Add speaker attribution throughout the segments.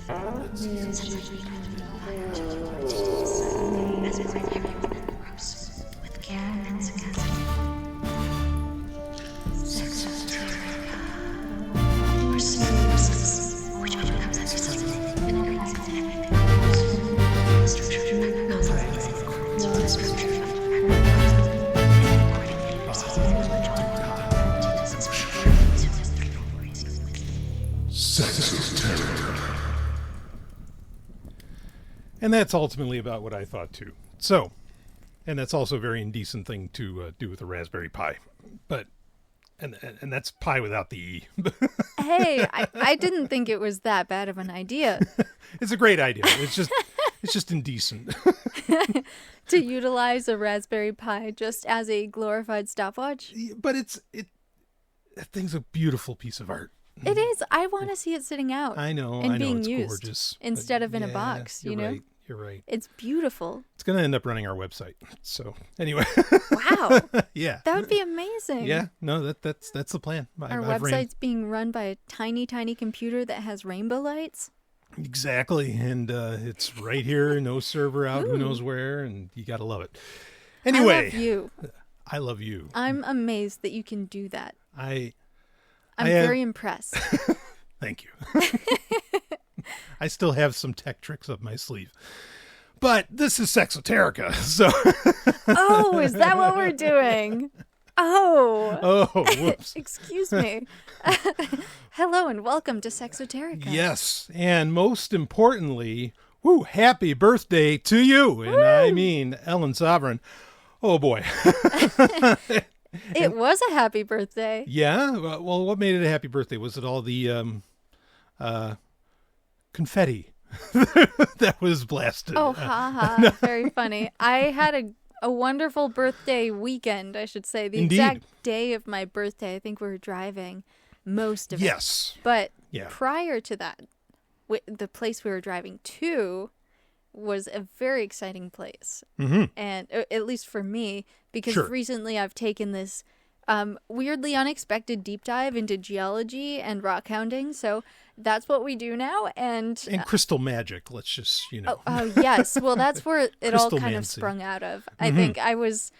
Speaker 1: With care and sagacity. Sexoterica. Or smooths, which overcomes everything and agrees with everything. The structure of the macrocosm is in accordance with the structure of the macrocosm. And accordingly receives intellectual power to disappear so as the glorious with
Speaker 2: Sexoterica.
Speaker 3: And that's ultimately about what I thought too. So, and that's also a very indecent thing to do with a Raspberry Pi. But, and that's pie without the E.
Speaker 4: Hey, I didn't think it was that bad of an idea.
Speaker 3: It's a great idea. It's just indecent.
Speaker 4: To utilize a Raspberry Pi just as a glorified stopwatch?
Speaker 3: But that thing's a beautiful piece of art.
Speaker 4: It is. I want to see it sitting out.
Speaker 3: I know.
Speaker 4: And being
Speaker 3: it's
Speaker 4: used
Speaker 3: gorgeous.
Speaker 4: instead of in a box, you know?
Speaker 3: Right. You're right.
Speaker 4: It's beautiful.
Speaker 3: It's going to end up running our website. So anyway.
Speaker 4: Wow.
Speaker 3: Yeah.
Speaker 4: That would be amazing.
Speaker 3: Yeah. No, that's the plan.
Speaker 4: Our website's being run by a tiny, tiny computer that has rainbow lights.
Speaker 3: Exactly. And it's right here. No server out. Who knows where. And you got to love it. Anyway.
Speaker 4: I love you.
Speaker 3: I love you.
Speaker 4: I'm amazed that you can do that. I'm
Speaker 3: I
Speaker 4: very impressed.
Speaker 3: Thank you. I still have some tech tricks up my sleeve. But this is Sexoterica, so...
Speaker 4: Oh, is that what we're doing? Oh,
Speaker 3: whoops.
Speaker 4: Excuse me. Hello and welcome to Sexoterica.
Speaker 3: Yes, and most importantly, happy birthday to you. And I mean Ellen Sovryn. Oh, boy.
Speaker 4: It was a happy birthday.
Speaker 3: Yeah? Well, what made it a happy birthday? Was it all the confetti that was blasted?
Speaker 4: Oh, haha. Very funny. I had a wonderful birthday weekend, I should say. The
Speaker 3: Indeed.
Speaker 4: exact day of my birthday, I think we were driving most of it.
Speaker 3: Yes.
Speaker 4: But
Speaker 3: Yeah.
Speaker 4: prior to that, the place we were driving to was a very exciting place.
Speaker 3: Mm-hmm.
Speaker 4: And at least for me, because
Speaker 3: Sure.
Speaker 4: recently I've taken this weirdly unexpected deep dive into geology and rock hounding. So that's what we do now. And
Speaker 3: crystal magic, let's just,
Speaker 4: Oh, yes. Well, that's where it all kind of
Speaker 3: Crystalmancy.
Speaker 4: sprung out of. I think I was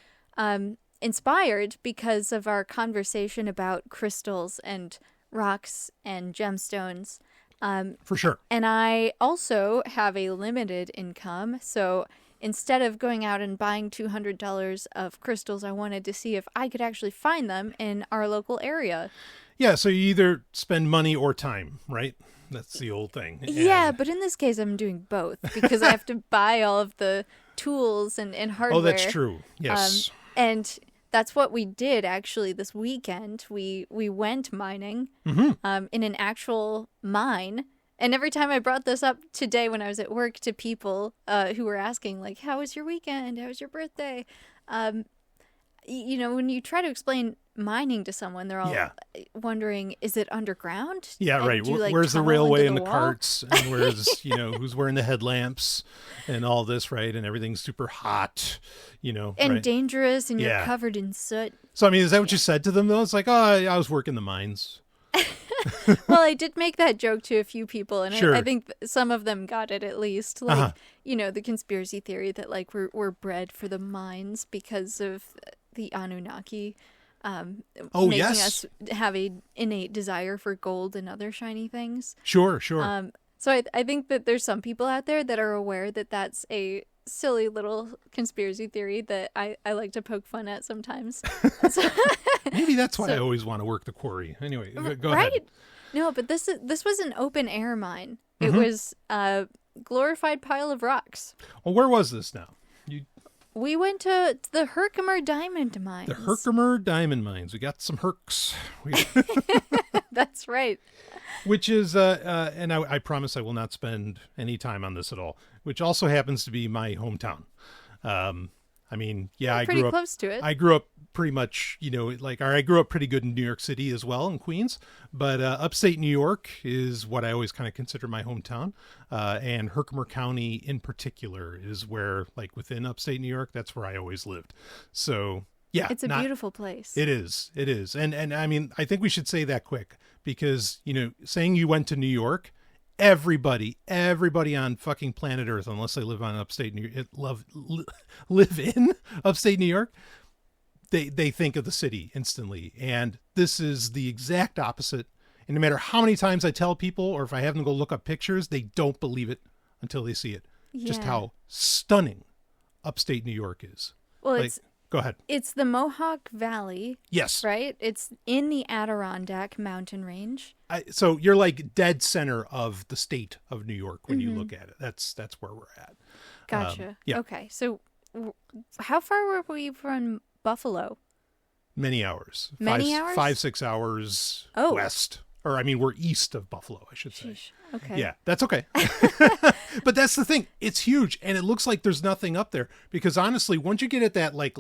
Speaker 4: inspired because of our conversation about crystals and rocks and gemstones.
Speaker 3: For sure.
Speaker 4: And I also have a limited income. So instead of going out and buying $200 of crystals, I wanted to see if I could actually find them in our local area.
Speaker 3: Yeah, so you either spend money or time, right? That's the old thing.
Speaker 4: Yeah,
Speaker 3: And-
Speaker 4: but in this case, I'm doing both because I have to buy all of the tools and hardware.
Speaker 3: Oh, that's true. Yes.
Speaker 4: And that's what we did actually this weekend. We went mining in an actual mine. And every time I brought this up today when I was at work to people who were asking, like, how was your weekend? How was your birthday? When you try to explain mining to someone, they're all wondering, is it underground?
Speaker 3: Yeah,
Speaker 4: And
Speaker 3: right.
Speaker 4: do you, like,
Speaker 3: Where's the
Speaker 4: tunnel
Speaker 3: railway
Speaker 4: into
Speaker 3: and the
Speaker 4: wall?
Speaker 3: carts? And where's, who's wearing the headlamps and all this, right? And everything's super hot,
Speaker 4: And
Speaker 3: right?
Speaker 4: dangerous, and you're
Speaker 3: Yeah.
Speaker 4: covered in soot.
Speaker 3: So, I mean, is that what you said to them, though? It's like, oh, I was working the mines.
Speaker 4: Well, I did make that joke to a few people, and
Speaker 3: Sure.
Speaker 4: I think some of them got it at least. Like, the conspiracy theory that, like, we're bred for the mines because of the Anunnaki making
Speaker 3: yes.
Speaker 4: us have a innate desire for gold and other shiny things.
Speaker 3: Sure.
Speaker 4: So I think that there's some people out there that are aware that that's a silly little conspiracy theory that I like to poke fun at sometimes.
Speaker 3: Maybe that's why I always want to work the quarry. Anyway, go
Speaker 4: right?
Speaker 3: ahead.
Speaker 4: No, but this was an open air mine. It was a glorified pile of rocks.
Speaker 3: Well, where was this now?
Speaker 4: We went to the Herkimer Diamond Mines.
Speaker 3: The Herkimer Diamond Mines. We got some Herks.
Speaker 4: That's right.
Speaker 3: Which is, and I promise I will not spend any time on this at all, which also happens to be my hometown. I mean, yeah, I
Speaker 4: pretty
Speaker 3: grew up
Speaker 4: close to it.
Speaker 3: I grew up pretty much, I grew up pretty good in New York City as well, in Queens. But upstate New York is what I always kind of consider my hometown. And Herkimer County in particular is where, like, within upstate New York, that's where I always lived. So, yeah.
Speaker 4: It's a beautiful place.
Speaker 3: It is. And I mean, I think we should say that quick because, saying you went to New York, everybody on fucking planet Earth, unless they live on upstate New York, live in upstate New York, they think of the city instantly. And this is the exact opposite. And no matter how many times I tell people, or if I have them go look up pictures, they don't believe it until they see it. Just how stunning upstate New York is.
Speaker 4: Well,
Speaker 3: like, go ahead.
Speaker 4: It's the Mohawk Valley.
Speaker 3: Yes.
Speaker 4: Right? It's in the Adirondack mountain range.
Speaker 3: So you're like dead center of the state of New York when you look at it. That's where we're at.
Speaker 4: Gotcha.
Speaker 3: Yeah.
Speaker 4: Okay. So how far were we from Buffalo?
Speaker 3: Many hours.
Speaker 4: Many hours?
Speaker 3: 5-6 hours west. Or, I mean, we're east of Buffalo, I should say.
Speaker 4: Sheesh. Okay.
Speaker 3: Yeah, that's okay. But that's the thing. It's huge, and it looks like there's nothing up there. Because, honestly, once you get at that, like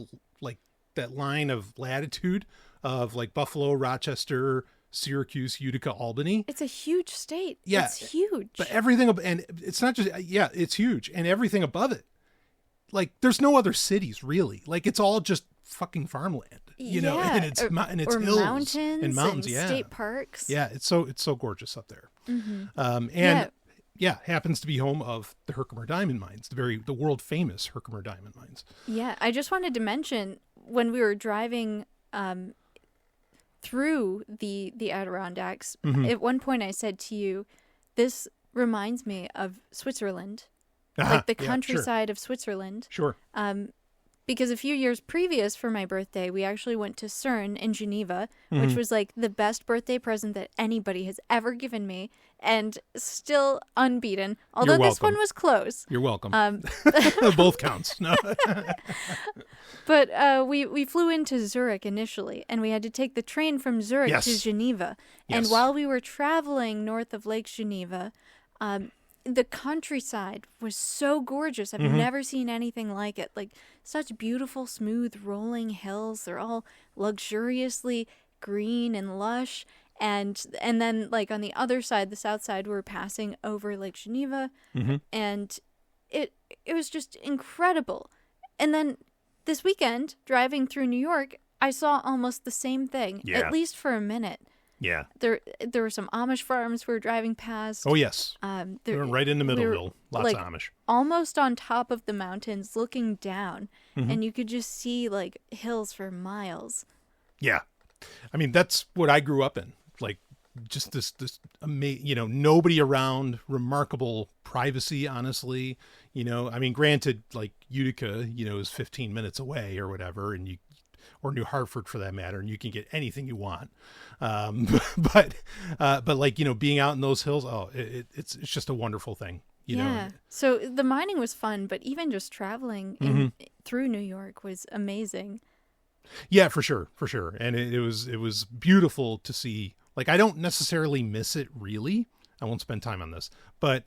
Speaker 3: that line of latitude of, like, Buffalo, Rochester, Syracuse, Utica, Albany.
Speaker 4: It's a huge state.
Speaker 3: Yeah.
Speaker 4: It's huge.
Speaker 3: But everything, and it's not just, it's huge. And everything above it. Like, there's no other cities, really. Like, it's all just fucking farmland. You know, and it's hills
Speaker 4: mountains
Speaker 3: and mountains,
Speaker 4: and state parks.
Speaker 3: Yeah, it's so gorgeous up there. Happens to be home of the Herkimer Diamond Mines, the world famous Herkimer Diamond Mines.
Speaker 4: Yeah, I just wanted to mention when we were driving through the Adirondacks, at one point I said to you, "This reminds me of Switzerland, like the countryside of Switzerland."
Speaker 3: Sure.
Speaker 4: Because a few years previous for my birthday, we actually went to CERN in Geneva, which was like the best birthday present that anybody has ever given me, and still unbeaten. Although this one was close.
Speaker 3: You're welcome. Both counts. No.
Speaker 4: But we flew into Zurich initially, and we had to take the train from Zurich to Geneva.
Speaker 3: Yes.
Speaker 4: And while we were traveling north of Lake Geneva, the countryside was so gorgeous. I've never seen anything like it. Like, such beautiful, smooth, rolling hills. They're all luxuriously green and lush. And then, like, on the other side, the south side, we're passing over Lake Geneva. And it was just incredible. And then this weekend, driving through New York, I saw almost the same thing, at least for a minute.
Speaker 3: Yeah.
Speaker 4: There were some Amish farms we were driving past.
Speaker 3: Oh, yes. We were right in the middle, lots of Amish.
Speaker 4: Almost on top of the mountains, looking down, and you could just see, like, hills for miles.
Speaker 3: Yeah. I mean, that's what I grew up in. Like, just this nobody around, remarkable privacy, honestly. You know, I mean, granted, like, Utica, is 15 minutes away or whatever, and or New Hartford for that matter, and you can get anything you want. But like, being out in those hills, it's just a wonderful thing. You know?
Speaker 4: So the mining was fun, but even just traveling through New York was amazing.
Speaker 3: Yeah, for sure. And it was beautiful to see. Like, I don't necessarily miss it, really. I won't spend time on this, but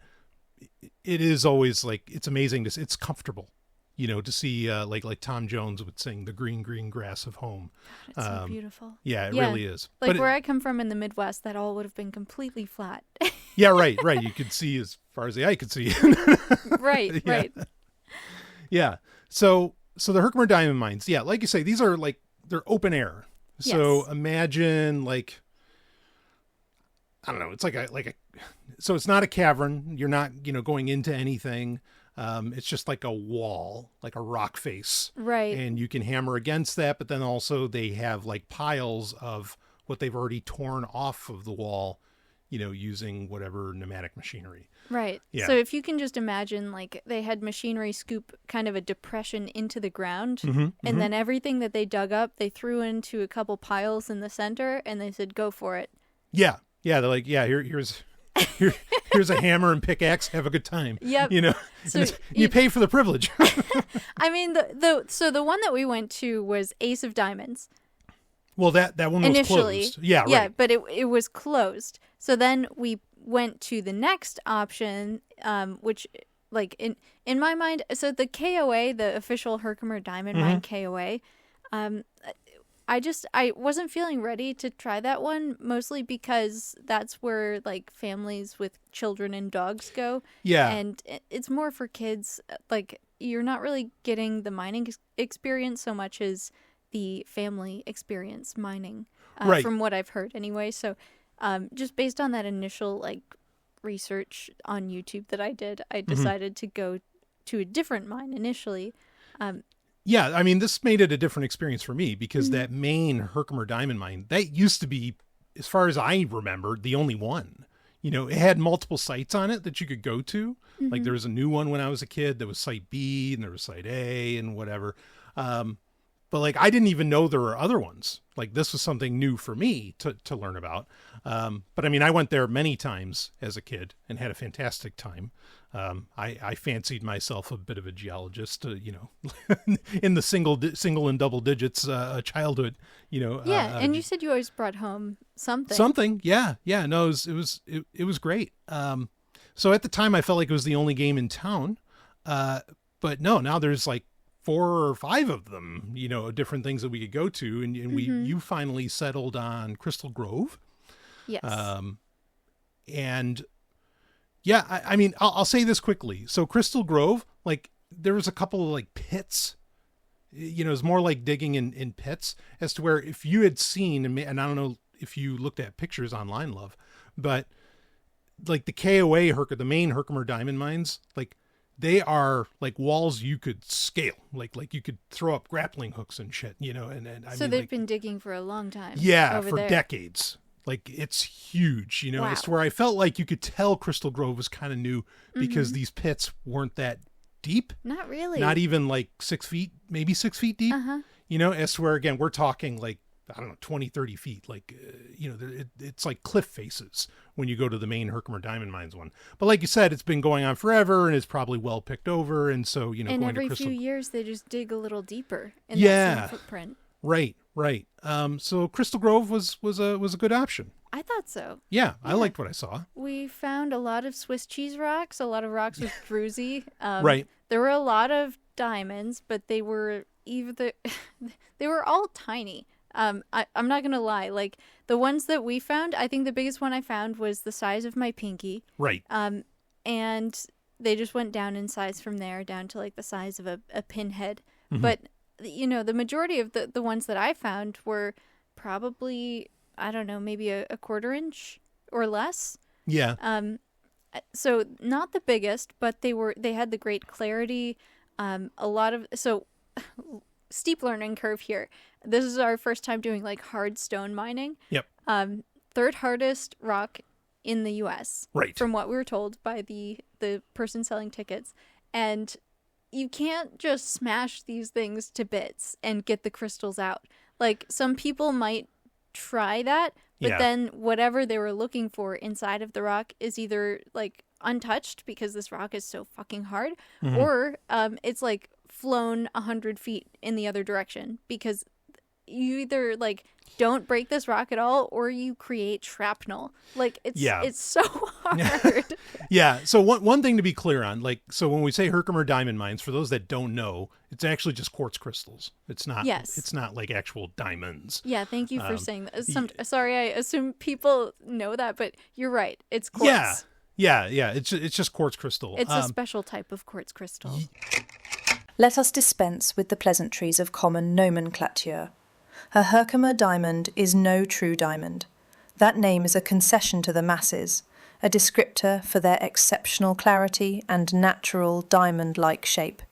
Speaker 3: it is always, like, it's amazing it's comfortable. To see, like Tom Jones would sing, "The green, green grass of home."
Speaker 4: It's so beautiful.
Speaker 3: Yeah, it really is.
Speaker 4: Like,
Speaker 3: but
Speaker 4: where I come from in the Midwest, that all would have been completely flat.
Speaker 3: Yeah, right. You could see as far as the eye could see.
Speaker 4: Right.
Speaker 3: Yeah. So the Herkimer Diamond Mines, like you say, these are, like, they're open air. So imagine, like, I don't know, it's so it's not a cavern. You're not, going into anything. It's just like a wall, like a rock face.
Speaker 4: Right.
Speaker 3: And you can hammer against that, but then also they have, like, piles of what they've already torn off of the wall, using whatever pneumatic machinery.
Speaker 4: Right.
Speaker 3: Yeah.
Speaker 4: So if you can just imagine, like, they had machinery scoop kind of a depression into the ground, and then everything that they dug up, they threw into a couple piles in the center, and they said, "Go for it." Yeah.
Speaker 3: They're like, here's a hammer and pickaxe. Have a good time.
Speaker 4: Yep. So
Speaker 3: you pay for the privilege.
Speaker 4: I mean, the one that we went to was Ace of Diamonds.
Speaker 3: Well, that one was
Speaker 4: initially
Speaker 3: closed. Yeah, right.
Speaker 4: Yeah, but it was closed. So then we went to the next option, which, like, in my mind, so the KOA, the official Herkimer Diamond Mine KOA, I wasn't feeling ready to try that one, mostly because that's where, like, families with children and dogs go.
Speaker 3: Yeah.
Speaker 4: And it's more for kids. Like, you're not really getting the mining experience so much as the family experience mining,
Speaker 3: right.
Speaker 4: from what I've heard anyway. So just based on that initial, like, research on YouTube that I did, I decided to go to a different mine initially.
Speaker 3: Yeah, I mean, this made it a different experience for me because that main Herkimer Diamond mine, that used to be, as far as I remember, the only one. You know, it had multiple sites on it that you could go to. Like there was a new one when I was a kid. There was Site B and there was Site A and whatever. But like, I didn't even know there were other ones. Like this was something new for me to learn about. But I mean, I went there many times as a kid and had a fantastic time. I fancied myself a bit of a geologist, you know, in the single and double digits, childhood, you know.
Speaker 4: Yeah. And you said you always brought home something.
Speaker 3: Something. Yeah. Yeah. No, it was great. So at the time I felt like it was the only game in town. But no, now there's like 4 or 5 of them, you know, different things that we could go to. And you finally settled on Crystal Grove.
Speaker 4: Yes.
Speaker 3: And yeah, I mean, I'll say this quickly. So Crystal Grove, like there was a couple of like pits, you know, it's more like digging in pits as to where if you had seen, and I don't know if you looked at pictures online, love, but like the KOA, the main Herkimer Diamond mines, like they are like walls you could scale, like you could throw up grappling hooks and shit, you know, and I
Speaker 4: so
Speaker 3: mean,
Speaker 4: they've
Speaker 3: like,
Speaker 4: been digging for a long time.
Speaker 3: Yeah,
Speaker 4: over
Speaker 3: for
Speaker 4: there.
Speaker 3: decades. Like it's huge, you know,
Speaker 4: Wow.
Speaker 3: as to where I felt like you could tell Crystal Grove was kind of new because these pits weren't that deep.
Speaker 4: Not really.
Speaker 3: Not even like 6 feet, maybe 6 feet deep, you know, as to where, again, we're talking like, I don't know, 20, 30 feet. Like, you know, it's like cliff faces when you go to the main Herkimer Diamond Mines one. But like you said, it's been going on forever and it's probably well picked over. And so, you know,
Speaker 4: and
Speaker 3: going
Speaker 4: every
Speaker 3: to Crystal...
Speaker 4: few years they just dig a little deeper in
Speaker 3: Yeah.
Speaker 4: that same footprint.
Speaker 3: Right. So Crystal Grove was a good option.
Speaker 4: I thought so.
Speaker 3: Yeah, I liked what I saw.
Speaker 4: We found a lot of Swiss cheese rocks, a lot of rocks with druzy.
Speaker 3: Right.
Speaker 4: There were a lot of diamonds, but they were they were all tiny. I'm not gonna lie. Like the ones that we found, I think the biggest one I found was the size of my pinky.
Speaker 3: Right.
Speaker 4: And they just went down in size from there, down to like the size of a pinhead. But you know, the majority of the ones that I found were probably, I don't know, maybe a 1/4 inch or less.
Speaker 3: Yeah.
Speaker 4: So not the biggest, but they had the great clarity. So steep learning curve here. This is our first time doing like hard stone mining.
Speaker 3: Yep.
Speaker 4: Third hardest rock in the US.
Speaker 3: Right.
Speaker 4: From what we were told by the person selling tickets. And you can't just smash these things to bits and get the crystals out. Like some people might try that, but then whatever they were looking for inside of the rock is either like untouched because this rock is so fucking hard, or it's like flown 100 feet in the other direction because you either like don't break this rock at all or you create shrapnel. Like it's so hard.
Speaker 3: Yeah. So one thing to be clear on, like, so when we say Herkimer Diamond Mines, for those that don't know, it's actually just quartz crystals. It's not.
Speaker 4: Yes.
Speaker 3: It's not like actual diamonds.
Speaker 4: Yeah. Thank you for saying that. Sorry, I assume people know that, but you're right. It's quartz.
Speaker 3: Yeah. It's just quartz crystal.
Speaker 4: It's a special type of quartz crystal.
Speaker 5: Let us dispense with the pleasantries of common nomenclature. A Herkimer diamond is no true diamond. That name is a concession to the masses, a descriptor for their exceptional clarity and natural diamond-like shape.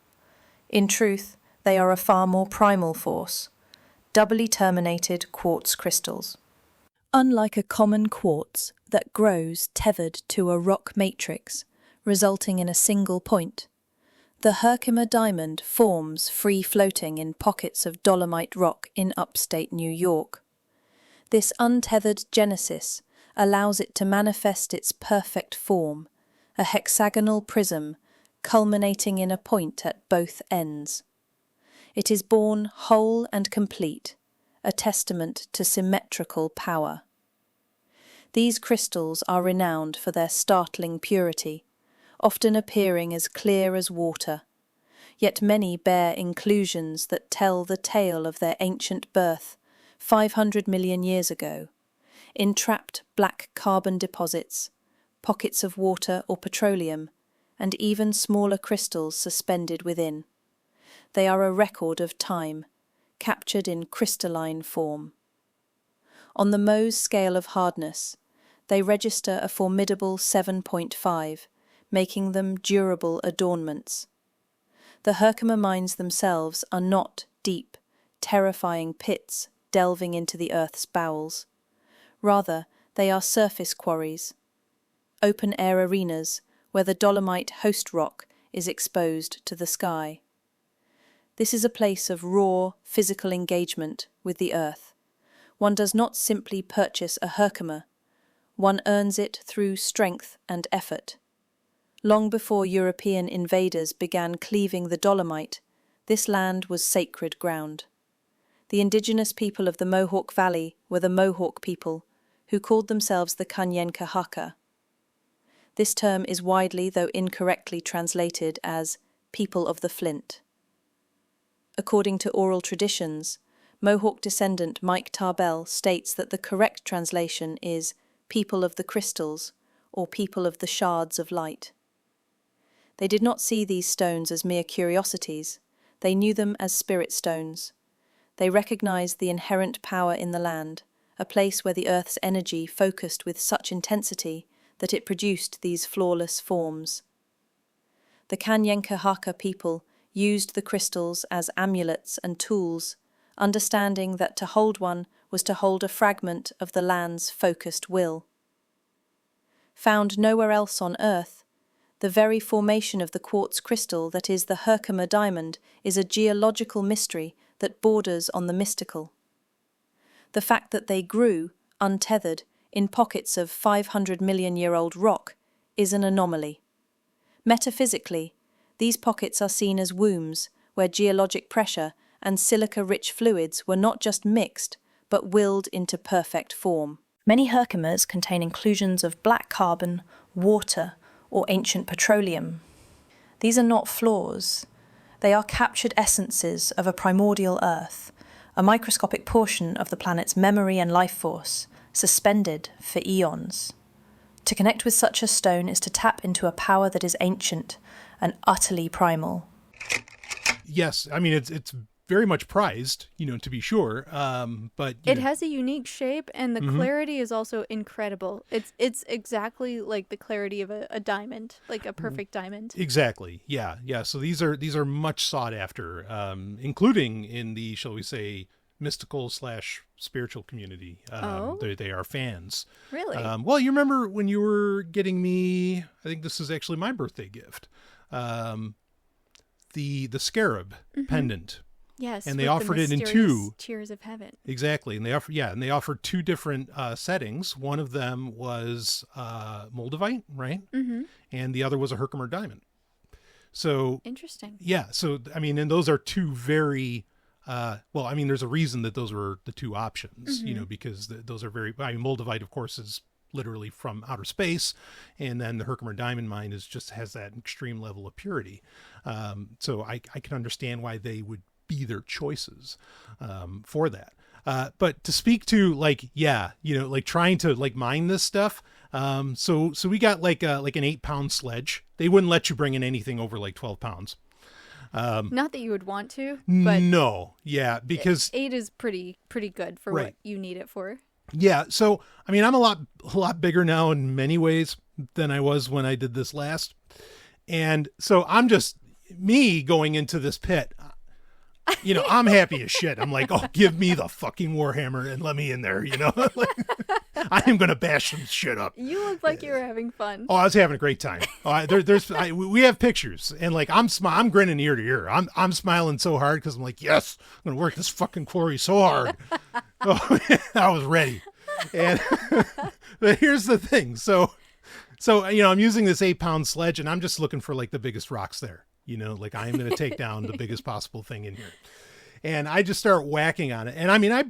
Speaker 5: In truth, they are a far more primal force, doubly terminated quartz crystals. Unlike a common quartz that grows tethered to a rock matrix, resulting in a single point, the Herkimer diamond forms free-floating in pockets of dolomite rock in upstate New York. This untethered genesis allows it to manifest its perfect form, a hexagonal prism culminating in a point at both ends. It is born whole and complete, a testament to symmetrical power. These crystals are renowned for their startling purity, often appearing as clear as water, yet many bear inclusions that tell the tale of their ancient birth 500 million years ago, entrapped black carbon deposits, pockets of water or petroleum, and even smaller crystals suspended within. They are a record of time, captured in crystalline form. On the Mohs scale of hardness, They register a formidable 7.5, making them durable adornments. The Herkimer mines themselves are not deep, terrifying pits delving into the earth's bowels. Rather, they are surface quarries, open-air arenas where the dolomite host rock is exposed to the sky. This is a place of raw, physical engagement with the earth. One does not simply purchase a Herkimer. One earns it through strength and effort. Long before European invaders began cleaving the dolomite, this land was sacred ground. The indigenous people of the Mohawk Valley were the Mohawk people, who called themselves the Kanien'kehá:ka. This term is widely, though incorrectly, translated as people of the flint. According to oral traditions, Mohawk descendant Mike Tarbell states that the correct translation is people of the crystals, or people of the shards of light. They did not see these stones as mere curiosities. They knew them as spirit stones. They recognized the inherent power in the land, a place where the earth's energy focused with such intensity that it produced these flawless forms. The Kanien'kehá:ka people used the crystals as amulets and tools, understanding that to hold one was to hold a fragment of the land's focused will. Found nowhere else on Earth, the very formation of the quartz crystal that is the Herkimer diamond is a geological mystery that borders on the mystical. The fact that they grew, untethered, in pockets of 500-million-year-old rock is an anomaly. Metaphysically, these pockets are seen as wombs where geologic pressure and silica-rich fluids were not just mixed, but willed into perfect form. Many Herkimers contain inclusions of black carbon, water, or ancient petroleum. These are not flaws. They are captured essences of a primordial Earth, a microscopic portion of the planet's memory and life force, suspended for eons. To connect with such a stone is to tap into a power that is ancient and utterly primal.
Speaker 3: Yes, I mean, it's very much prized, to be sure. But
Speaker 4: it has a unique shape, and the clarity is also incredible. It's exactly like the clarity of a diamond, like a perfect diamond.
Speaker 3: Exactly. Yeah. So these are much sought after, including in the, shall we say, mystical/spiritual community. They are fans.
Speaker 4: Really?
Speaker 3: Well, you remember when you were getting me, I think this is actually my birthday gift, the scarab pendant.
Speaker 4: Yes,
Speaker 3: and they offered it in two
Speaker 4: tiers of heaven.
Speaker 3: Exactly, and they offered two different settings. One of them was moldavite, right? Mm-hmm. And the other was a Herkimer diamond. So interesting. Yeah, so I mean, and those are two very well. I mean, there's a reason that those were the two options, because those are very. I mean, moldavite, of course, is literally from outer space, and then the Herkimer diamond mine just has that extreme level of purity. So I can understand why they would be their choices for that. But to speak to trying to mine this stuff. So we got like an 8-pound sledge. They wouldn't let you bring in anything over 12 pounds.
Speaker 4: Not that you would want to, but
Speaker 3: no. Yeah. Because
Speaker 4: 8 is pretty good for what you need it for.
Speaker 3: Yeah. So, I mean, I'm a lot bigger now in many ways than I was when I did this last. And so I'm just me going into this pit. I'm happy as shit. I'm like, oh, give me the fucking Warhammer and let me in there, I am going to bash some shit up.
Speaker 4: You look like you were having fun.
Speaker 3: Oh, I was having a great time. We have pictures, and I'm grinning ear to ear. I'm smiling so hard because I'm like, yes, I'm going to work this fucking quarry so hard. Oh, I was ready. And but here's the thing. So, I'm using this 8-pound sledge, and I'm just looking for the biggest rocks there. I am going to take down the biggest possible thing in here. And I just start whacking on it. And I mean, I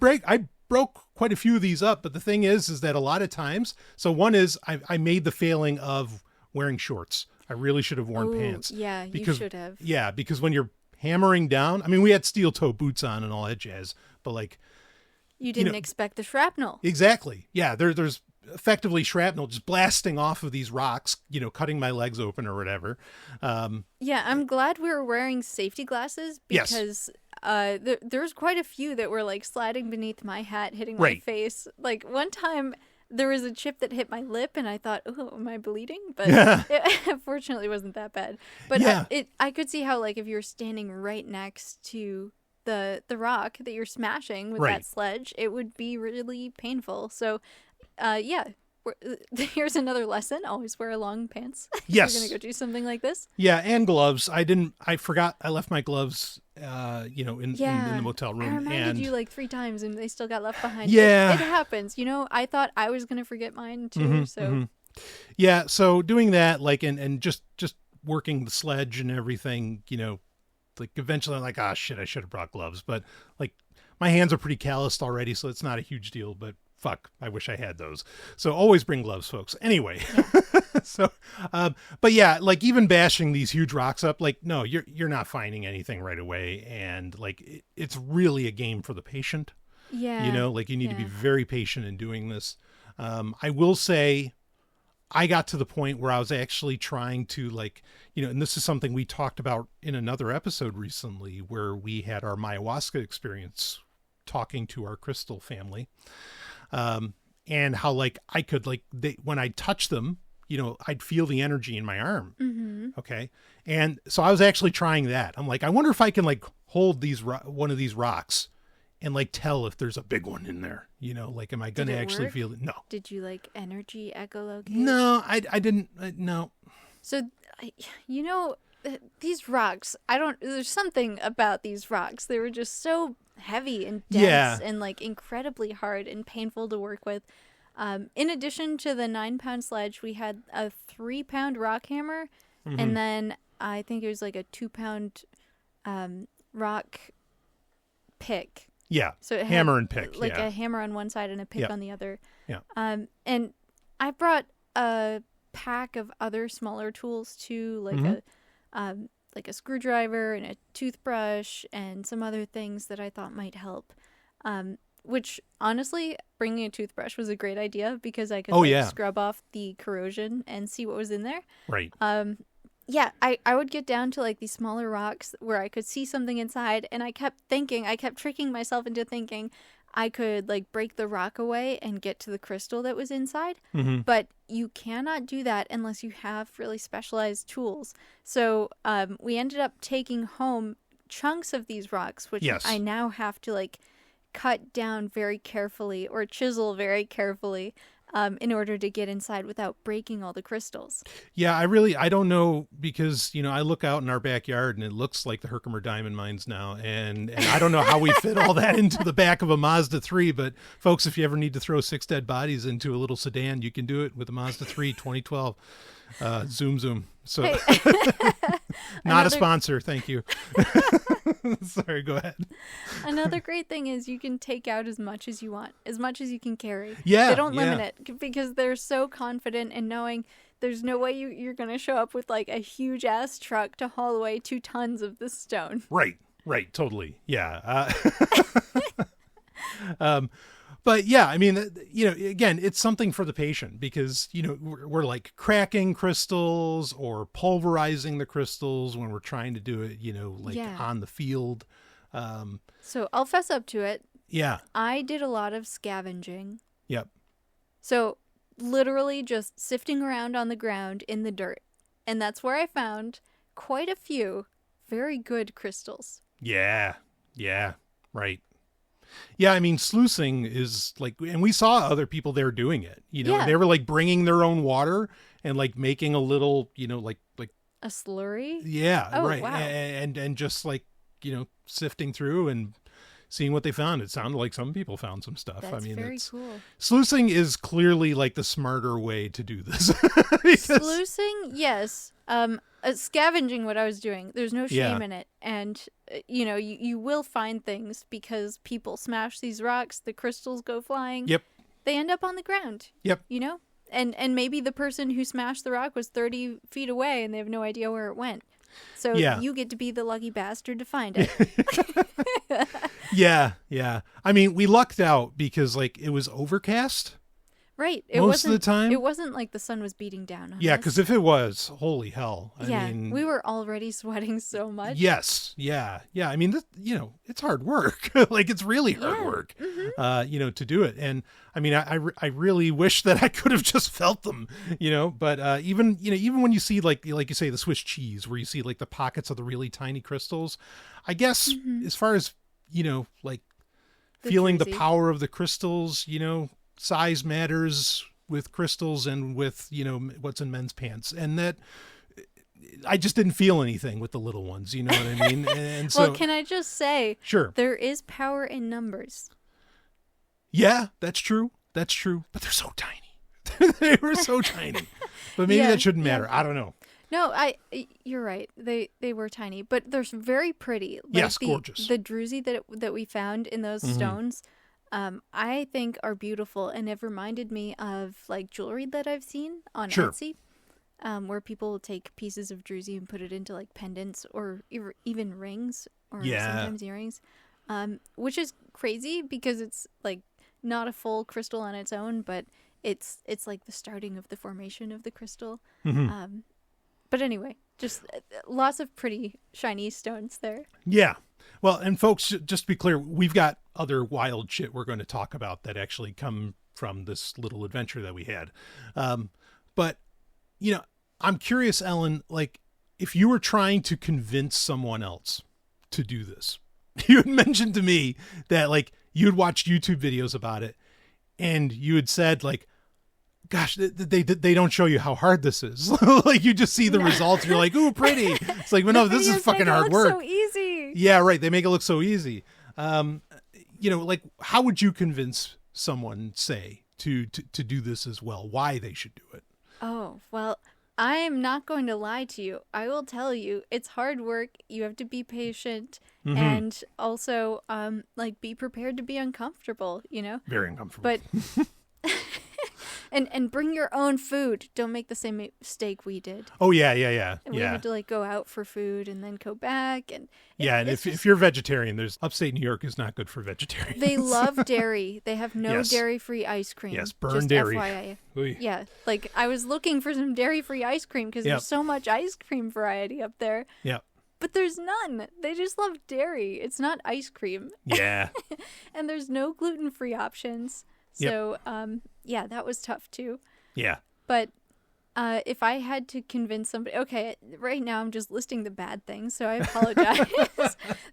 Speaker 3: broke quite a few of these up, but the thing is that a lot of times, so one is I made the failing of wearing shorts. I really should have worn pants.
Speaker 4: Yeah, you should have.
Speaker 3: Yeah, because when you're hammering down, I mean, we had steel toe boots on and all that jazz, but
Speaker 4: you didn't expect the shrapnel.
Speaker 3: Exactly. Yeah, there's effectively shrapnel just blasting off of these rocks, cutting my legs open or whatever.
Speaker 4: Yeah, I'm glad we were wearing safety glasses because there's quite a few that were sliding beneath my hat, hitting my face. One time there was a chip that hit my lip, and I thought, "Oh, am I bleeding?" But it fortunately wasn't that bad. But I could see how, like, if you're standing right next to the rock that you're smashing with that sledge, it would be really painful. So, here's another lesson: always wear long pants.
Speaker 3: Yes,
Speaker 4: if you're gonna go do something like this.
Speaker 3: Yeah, and gloves. I forgot. I left my gloves. In the motel room.
Speaker 4: I reminded you like 3 times, and they still got left behind.
Speaker 3: Yeah,
Speaker 4: it happens. I thought I was gonna forget mine too.
Speaker 3: Yeah. So doing that, like, and just working the sledge and everything. Like eventually, I'm like, shit, I should have brought gloves. But like, my hands are pretty calloused already, so it's not a huge deal. But fuck, I wish I had those. So always bring gloves, folks. Anyway. So, but yeah, like even bashing these huge rocks up, like, no, you're not finding anything right away. And like, it's really a game for the patient.
Speaker 4: Yeah.
Speaker 3: Like you need to be very patient in doing this. I will say I got to the point where I was actually trying to, like, and this is something we talked about in another episode recently where we had our ayahuasca experience talking to our crystal family. And how, like, I could, like, when I touch them, I'd feel the energy in my arm.
Speaker 4: Mm-hmm.
Speaker 3: Okay. And so I was actually trying that. I'm like, I wonder if I can, like, hold one of these rocks and, like, tell if there's a big one in there, like, am I going to actually feel it? No.
Speaker 4: Did you, like, energy echolocate?
Speaker 3: No, I didn't. No.
Speaker 4: So, these rocks, there's something about these rocks. They were just so heavy and dense and, like, incredibly hard and painful to work with. In addition to the 9-pound sledge, we had a 3-pound rock hammer, and then I think it was like a 2-pound rock pick.
Speaker 3: Yeah.
Speaker 4: So it
Speaker 3: hammer
Speaker 4: had,
Speaker 3: and pick.
Speaker 4: like a hammer on one side and a pick on the other.
Speaker 3: Yeah.
Speaker 4: And I brought a pack of other smaller tools too, like a screwdriver and a toothbrush and some other things that I thought might help. Which, honestly, bringing a toothbrush was a great idea because I could scrub off the corrosion and see what was in there.
Speaker 3: Right.
Speaker 4: I would get down to, like, these smaller rocks where I could see something inside, and I kept tricking myself into thinking I could, like, break the rock away and get to the crystal that was inside.
Speaker 3: Mm-hmm.
Speaker 4: But you cannot do that unless you have really specialized tools. So we ended up taking home chunks of these rocks, which I now have to, like, cut down very carefully or chisel very carefully in order to get inside without breaking all the crystals.
Speaker 3: Yeah, I don't know because, I look out in our backyard and it looks like the Herkimer Diamond Mines now. And I don't know how we fit all that into the back of a Mazda 3. But folks, if you ever need to throw 6 dead bodies into a little sedan, you can do it with a Mazda 3 2012. Zoom. So not a sponsor. Thank you. Sorry, go ahead.
Speaker 4: Another great thing is you can take out as much as you want, as much as you can carry.
Speaker 3: Yeah.
Speaker 4: They don't limit it because they're so confident in knowing there's no way you're going to show up with, like, a huge ass truck to haul away 2 tons of this stone.
Speaker 3: Right. Totally. Yeah. But yeah, I mean, again, it's something for the patient because, we're like cracking crystals or pulverizing the crystals when we're trying to do it, on the field.
Speaker 4: So I'll fess up to it.
Speaker 3: Yeah.
Speaker 4: I did a lot of scavenging.
Speaker 3: Yep.
Speaker 4: So literally just sifting around on the ground in the dirt. And that's where I found quite a few very good crystals.
Speaker 3: Yeah. Right. Yeah, I mean, sluicing is like, and we saw other people there doing it. They were like bringing their own water and like making a little, like
Speaker 4: a slurry.
Speaker 3: Yeah,
Speaker 4: oh,
Speaker 3: right.
Speaker 4: Wow.
Speaker 3: And just like, sifting through and seeing what they found. It sounded like some people found some stuff.
Speaker 4: That's very cool.
Speaker 3: Sluicing is clearly like the smarter way to do this.
Speaker 4: Sluicing, yes. Scavenging, what I was doing, there's no shame in it. And, you will find things because people smash these rocks, the crystals go flying.
Speaker 3: Yep.
Speaker 4: They end up on the ground.
Speaker 3: Yep.
Speaker 4: And maybe the person who smashed the rock was 30 feet away and they have no idea where it went. So you get to be the lucky bastard to find it.
Speaker 3: Yeah. I mean, we lucked out because, like, it was overcast.
Speaker 4: Right. It
Speaker 3: most of the time.
Speaker 4: It wasn't like the sun was beating down on
Speaker 3: Yeah,
Speaker 4: us.
Speaker 3: because if it was, holy hell. I mean,
Speaker 4: we were already sweating so much.
Speaker 3: yes. Yeah. Yeah. I mean, it's hard work. Like, it's really hard work, to do it. And I mean, I really wish that I could have just felt them, but even when you see like you say, the Swiss cheese, where you see like the pockets of the really tiny crystals, I guess as far as, like feeling the power of the crystals, size matters with crystals and with, what's in men's pants. And that I just didn't feel anything with the little ones, you know what I mean? And so,
Speaker 4: well, can I just say,
Speaker 3: sure,
Speaker 4: there is power in numbers.
Speaker 3: Yeah, that's true. That's true. But they're so tiny. They were so tiny. But maybe that shouldn't matter. I don't know.
Speaker 4: No, you're right. They were tiny, but they're very pretty. Like
Speaker 3: yes, gorgeous.
Speaker 4: The druzy that we found in those stones, I think are beautiful and have reminded me of like jewelry that I've seen on Etsy, where people will take pieces of druzy and put it into like pendants or even rings or sometimes earrings, which is crazy because it's like not a full crystal on its own, but it's like the starting of the formation of the crystal. But anyway, just lots of pretty shiny stones there. Yeah.
Speaker 3: Well, and folks, just to be clear, we've got other wild shit we're going to talk about that actually come from this little adventure that we had. But, I'm curious, Ellen, like if you were trying to convince someone else to do this, you had mentioned to me that like you'd watched YouTube videos about it and you had said like, gosh, they don't show you how hard this is. Like you just see the results and you're like, ooh, pretty. It's like, well, no, this is fucking hard work.
Speaker 4: So easy.
Speaker 3: Yeah, right. They make it look so easy. Like how would you convince someone, say, to do this as well? Why they should do it?
Speaker 4: Oh, well, I am not going to lie to you. I will tell you, it's hard work. You have to be patient and also like be prepared to be uncomfortable,
Speaker 3: Very uncomfortable.
Speaker 4: But And bring your own food. Don't make the same mistake we did.
Speaker 3: Oh, yeah.
Speaker 4: And we had to like go out for food and then go back. And
Speaker 3: if you're vegetarian, there's upstate New York is not good for vegetarians.
Speaker 4: They love dairy. They have no dairy-free ice cream.
Speaker 3: Yes, burn
Speaker 4: just
Speaker 3: dairy.
Speaker 4: FYI.
Speaker 3: Oy.
Speaker 4: Yeah, like I was looking for some dairy-free ice cream because there's so much ice cream variety up there.
Speaker 3: Yeah.
Speaker 4: But there's none. They just love dairy. It's not ice cream.
Speaker 3: Yeah.
Speaker 4: And there's no gluten-free options. So, that was tough too.
Speaker 3: Yeah.
Speaker 4: But if I had to convince somebody, okay, right now I'm just listing the bad things, so I apologize.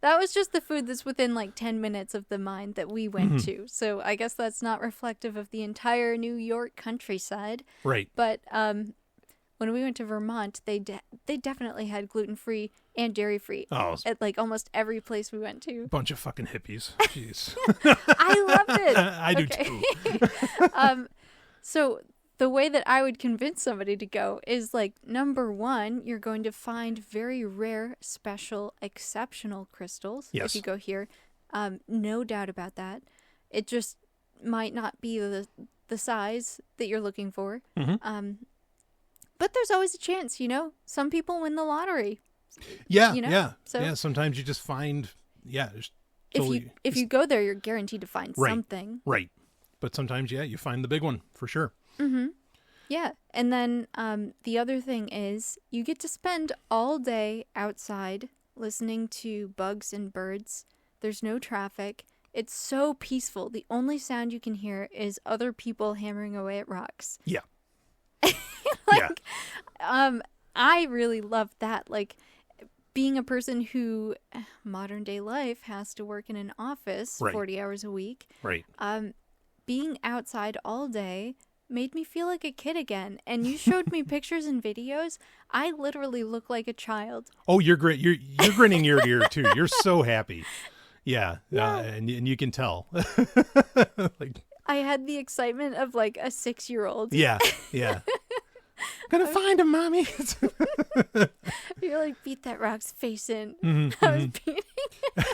Speaker 4: That was just the food that's within like 10 minutes of the mine that we went to. So I guess that's not reflective of the entire New York countryside.
Speaker 3: Right.
Speaker 4: But when we went to Vermont, they definitely had gluten-free and dairy-free at like almost every place we went to.
Speaker 3: Bunch of fucking hippies. Jeez.
Speaker 4: I loved it.
Speaker 3: I do too.
Speaker 4: So the way that I would convince somebody to go is like, number one, you're going to find very rare, special, exceptional crystals.
Speaker 3: Yes.
Speaker 4: If you go here. No doubt about that. It just might not be the size that you're looking for. But there's always a chance, Some people win the lottery.
Speaker 3: Yeah,
Speaker 4: So
Speaker 3: sometimes you just find,
Speaker 4: if you go there, you're guaranteed to find something.
Speaker 3: Right. But sometimes, you find the big one for sure.
Speaker 4: Yeah. And then the other thing is you get to spend all day outside listening to bugs and birds. There's no traffic. It's so peaceful. The only sound you can hear is other people hammering away at rocks.
Speaker 3: Yeah.
Speaker 4: I really love that. Like, being a person who modern day life has to work in an office 40 hours a week.
Speaker 3: Right.
Speaker 4: Being outside all day made me feel like a kid again. And you showed me pictures and videos. I literally look like a child.
Speaker 3: Oh, you're great. You're grinning ear to ear too. You're so happy. Yeah. And you can tell. Like,
Speaker 4: I had the excitement of like a 6-year-old.
Speaker 3: Yeah. Gonna find him, Mommy.
Speaker 4: You're like, beat that rock's face in.
Speaker 3: Mm-hmm,
Speaker 4: I was beating it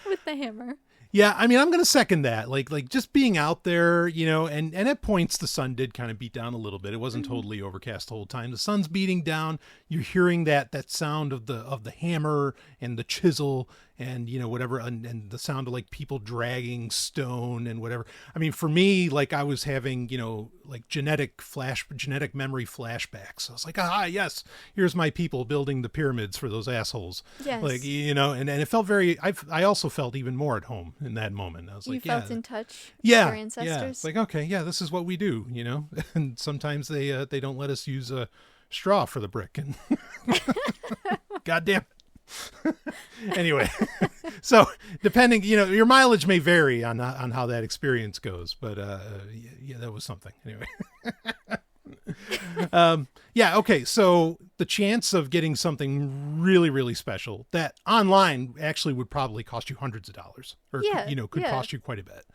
Speaker 4: with the hammer.
Speaker 3: Yeah, I mean, I'm going to second that. Like just being out there, and at points the sun did kind of beat down a little bit. It wasn't totally overcast the whole time. The sun's beating down. You're hearing that sound of the hammer and the chisel and whatever, and the sound of like people dragging stone and whatever. I mean, for me, like I was having like genetic memory flashbacks. I was like, yes, here's my people building the pyramids for those assholes.
Speaker 4: Yes.
Speaker 3: Like and it felt very. I also felt even more at home in that moment. I was like,
Speaker 4: you felt in touch with
Speaker 3: yeah,
Speaker 4: your ancestors.
Speaker 3: yeah. It's like, okay, yeah, this is what we do, and sometimes they don't let us use a straw for the brick, and goddamn. Anyway, so depending, your mileage may vary on how that experience goes, but yeah, that was something anyway. Yeah. Okay. So the chance of getting something really, really special that online actually would probably cost you hundreds of dollars, or could cost you quite a bit.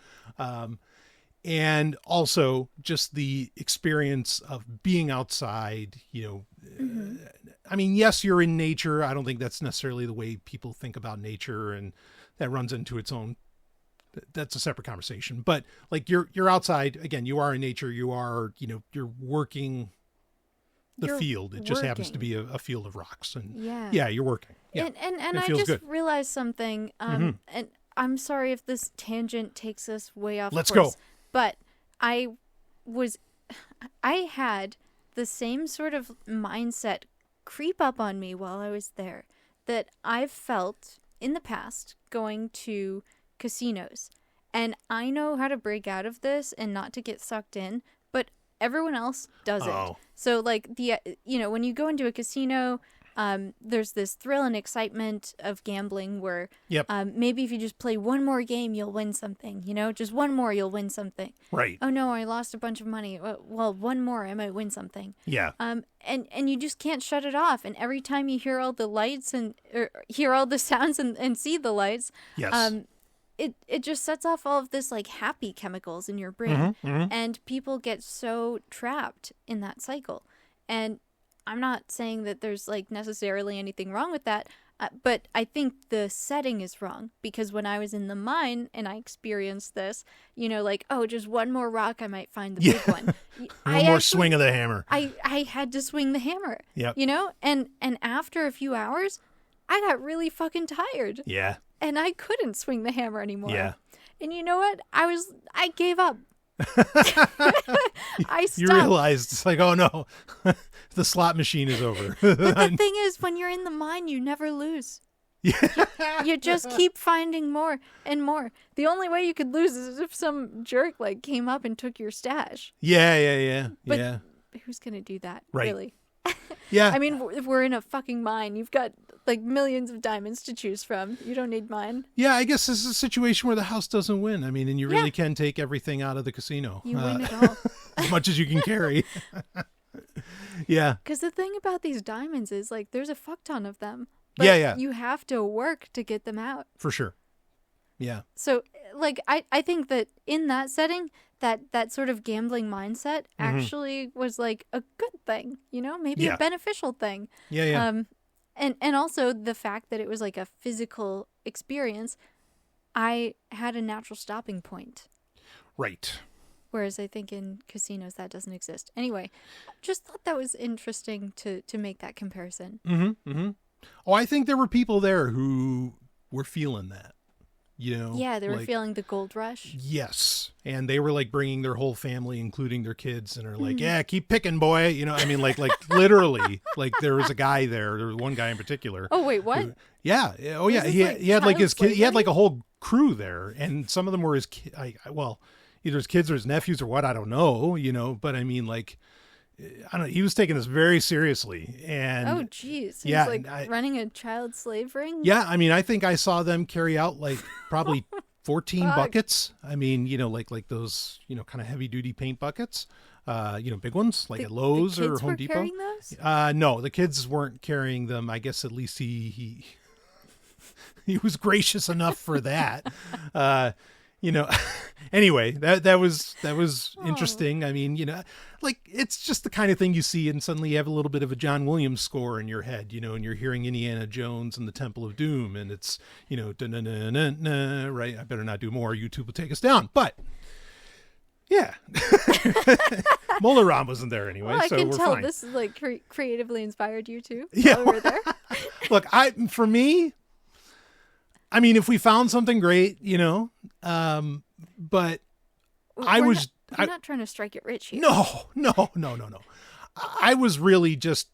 Speaker 3: And also just the experience of being outside, I mean, yes, you're in nature. I don't think that's necessarily the way people think about nature, and that runs into its own. That's a separate conversation. But like you're outside again. You are in nature. You are you're working the field. It just happens to be a field of rocks, and you're working. Yeah,
Speaker 4: and I just realized something. And I'm sorry if this tangent takes us way off.
Speaker 3: Let's
Speaker 4: course,
Speaker 3: go.
Speaker 4: But I had the same sort of mindset creep up on me while I was there that I've felt in the past going to casinos. And I know how to break out of this and not to get sucked in, but everyone else doesn't. So like when you go into a casino, there's this thrill and excitement of gambling where maybe if you just play one more game, you'll win something, just one more, you'll win something.
Speaker 3: Right.
Speaker 4: Oh no, I lost a bunch of money. Well, one more, I might win something.
Speaker 3: Yeah.
Speaker 4: And you just can't shut it off. And every time you hear all the lights or hear all the sounds and see the lights, it just sets off all of this like happy chemicals in your brain. And people get so trapped in that cycle. And I'm not saying that there's like necessarily anything wrong with that, but I think the setting is wrong, because when I was in the mine and I experienced this, like, oh, just one more rock, I might find the big one.
Speaker 3: One more swing of the hammer.
Speaker 4: I had to swing the hammer.
Speaker 3: Yep.
Speaker 4: And after a few hours, I got really fucking tired.
Speaker 3: Yeah.
Speaker 4: And I couldn't swing the hammer anymore.
Speaker 3: Yeah.
Speaker 4: And you know what? I gave up. I stopped.
Speaker 3: You realized it's like, oh no, the slot machine is over.
Speaker 4: But the thing is, when you're in the mine, you never lose. You just keep finding more and more. The only way you could lose is if some jerk like came up and took your stash.
Speaker 3: Yeah.
Speaker 4: But who's gonna do that?
Speaker 3: Right.
Speaker 4: Really?
Speaker 3: Yeah.
Speaker 4: I mean, if we're in a fucking mine, you've got like millions of diamonds to choose from. You don't need mine.
Speaker 3: Yeah, I guess this is a situation where the house doesn't win. I mean, and you really can take everything out of the casino.
Speaker 4: You win it all.
Speaker 3: As much as you can carry. Yeah.
Speaker 4: Because the thing about these diamonds is like there's a fuck ton of them. But you have to work to get them out. For sure. Yeah. So like I think that in that setting, that sort of gambling mindset actually was like a good thing, maybe a beneficial thing. Yeah. And also the fact that it was like a physical experience, I had a natural stopping point. Right. Whereas I think in casinos that doesn't exist. Anyway, just thought that was interesting to make that comparison.
Speaker 3: Oh, I think there were people there who were feeling that. Yeah,
Speaker 4: they were feeling the gold rush.
Speaker 3: Yes. And they were like bringing their whole family, including their kids, and are like, yeah, keep picking, boy. I mean, like literally, like there was a guy there. There was one guy in particular.
Speaker 4: Oh, wait, what?
Speaker 3: Oh, yeah. He had like his kid. He had like a whole crew there, and some of them were his well, either his kids or his nephews or what, I don't know, but I mean, like, I don't know. He was taking this very seriously, and
Speaker 4: oh, geez, he's like running a child slave ring.
Speaker 3: Yeah, I mean, I think I saw them carry out like probably 14 buckets. I mean, like those, kind of heavy duty paint buckets. Big ones like at Lowe's or Home Depot. Carrying those? No, the kids weren't carrying them. I guess at least he was gracious enough for that. Anyway, that was interesting. I mean, like it's just the kind of thing you see, and suddenly you have a little bit of a John Williams score in your head, and you're hearing Indiana Jones and the Temple of Doom, and it's, da-na-na-na-na, right? I better not do more. YouTube will take us down. But yeah, Mola wasn't there anyway,
Speaker 4: Well, I
Speaker 3: so
Speaker 4: can
Speaker 3: we're
Speaker 4: tell
Speaker 3: fine.
Speaker 4: this is like creatively inspired you too.
Speaker 3: Yeah.
Speaker 4: While we were there.
Speaker 3: Look, for me, I mean, if we found something great, but
Speaker 4: We're not trying to strike it rich here.
Speaker 3: No. I was really just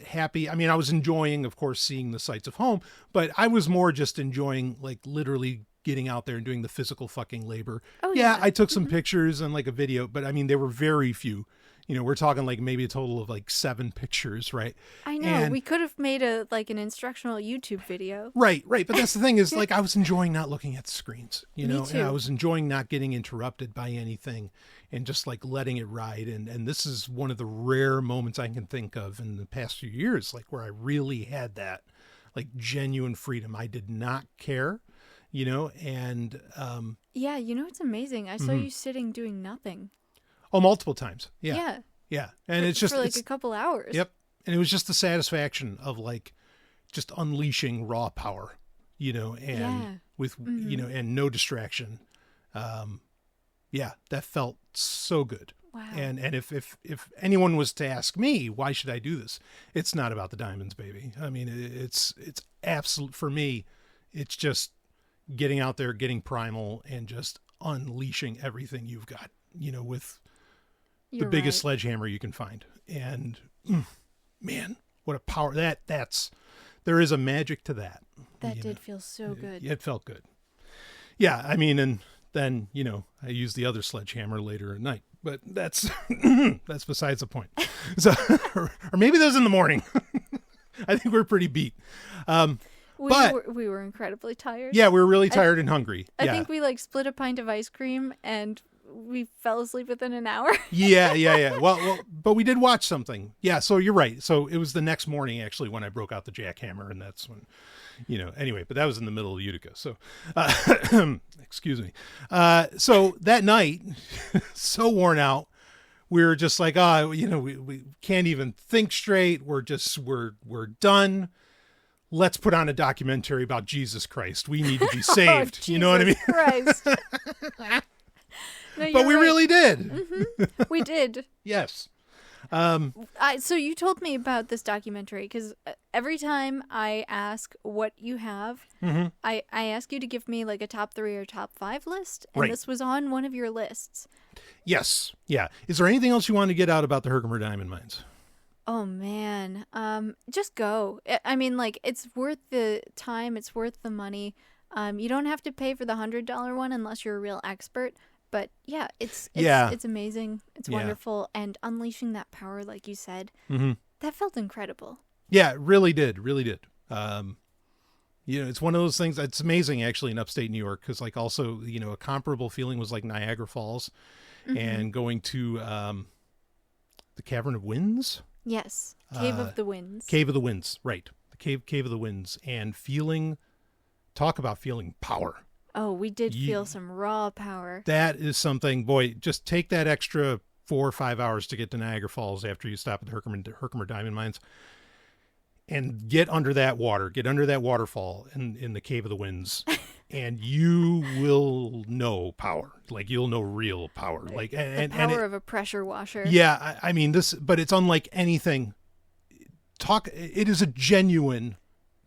Speaker 3: happy. I mean, I was enjoying, of course, seeing the sights of home, but I was more just enjoying, like, literally getting out there and doing the physical fucking labor.
Speaker 4: Oh,
Speaker 3: yeah,
Speaker 4: yeah.
Speaker 3: I took some pictures and like a video, but I mean, there were very few. We're talking like maybe a total of like 7 pictures, right?
Speaker 4: I know.
Speaker 3: And-
Speaker 4: we could have made an instructional YouTube video.
Speaker 3: Right. But that's the thing is, like, I was enjoying not looking at the screens,
Speaker 4: Me
Speaker 3: and
Speaker 4: too.
Speaker 3: I was enjoying not getting interrupted by anything and just like letting it ride. And this is one of the rare moments I can think of in the past few years, like where I really had that like genuine freedom. I did not care, and,
Speaker 4: Yeah, it's amazing. I saw you sitting doing nothing.
Speaker 3: multiple times. Yeah. And it's just,
Speaker 4: for like a couple hours.
Speaker 3: Yep. And it was just the satisfaction of like just unleashing raw power, and with, and no distraction. That felt so good.
Speaker 4: Wow.
Speaker 3: And if anyone was to ask me, why should I do this? It's not about the diamonds, baby. I mean, it's absolute for me. It's just getting out there, getting primal, and just unleashing everything you've got, with
Speaker 4: You're
Speaker 3: the biggest
Speaker 4: right.
Speaker 3: sledgehammer you can find. And man, what a power there is a magic to that.
Speaker 4: That did feel so good.
Speaker 3: It felt good. Yeah. I mean, and then, I used the other sledgehammer later at night, but that's besides the point. So, or maybe those in the morning. I think we're pretty beat.
Speaker 4: We were incredibly tired.
Speaker 3: Yeah, we were really tired and hungry.
Speaker 4: I
Speaker 3: Yeah.
Speaker 4: think we split a pint of ice cream and we fell asleep within an hour.
Speaker 3: Yeah. Well, but we did watch something. Yeah, so you're right. So it was the next morning, actually, when I broke out the jackhammer, and that's when, anyway, but that was in the middle of Utica. So, excuse me. So that night, so worn out, we were just like, we can't even think straight. We're done. Let's put on a documentary about Jesus Christ. We need to be saved. You know what I mean?
Speaker 4: Christ. No,
Speaker 3: But we
Speaker 4: you're right.
Speaker 3: really did.
Speaker 4: We did.
Speaker 3: Yes.
Speaker 4: So you told me about this documentary because every time I ask what you have, I ask you to give me like a top 3 or top 5 list, and
Speaker 3: Right.
Speaker 4: this was on one of your lists.
Speaker 3: Yes. Yeah. Is there anything else you want to get out about the Herkimer Diamond Mines?
Speaker 4: Oh man, just go. I mean, like, it's worth the time. It's worth the money. You don't have to pay for the $100 one unless you're a real expert. But yeah, it's amazing. It's
Speaker 3: Yeah.
Speaker 4: wonderful, and unleashing that power, like you said, that felt incredible.
Speaker 3: Yeah, it really did. It's one of those things that's amazing actually in upstate New York. Cause like also, a comparable feeling was like Niagara Falls and going to, the Cavern of Winds.
Speaker 4: Yes, Cave of the Winds.
Speaker 3: Cave of the Winds. Right. The Cave of the Winds, and talk about feeling power.
Speaker 4: Oh, we did feel some raw power.
Speaker 3: That is something, boy, just take that extra 4 or 5 hours to get to Niagara Falls after you stop at the Herkimer Diamond Mines and get under that waterfall in the Cave of the Winds, and you will know power. Like, you'll know real power. Like, and
Speaker 4: The power of a pressure washer.
Speaker 3: yeah, I mean, but it's unlike anything. It is a genuine,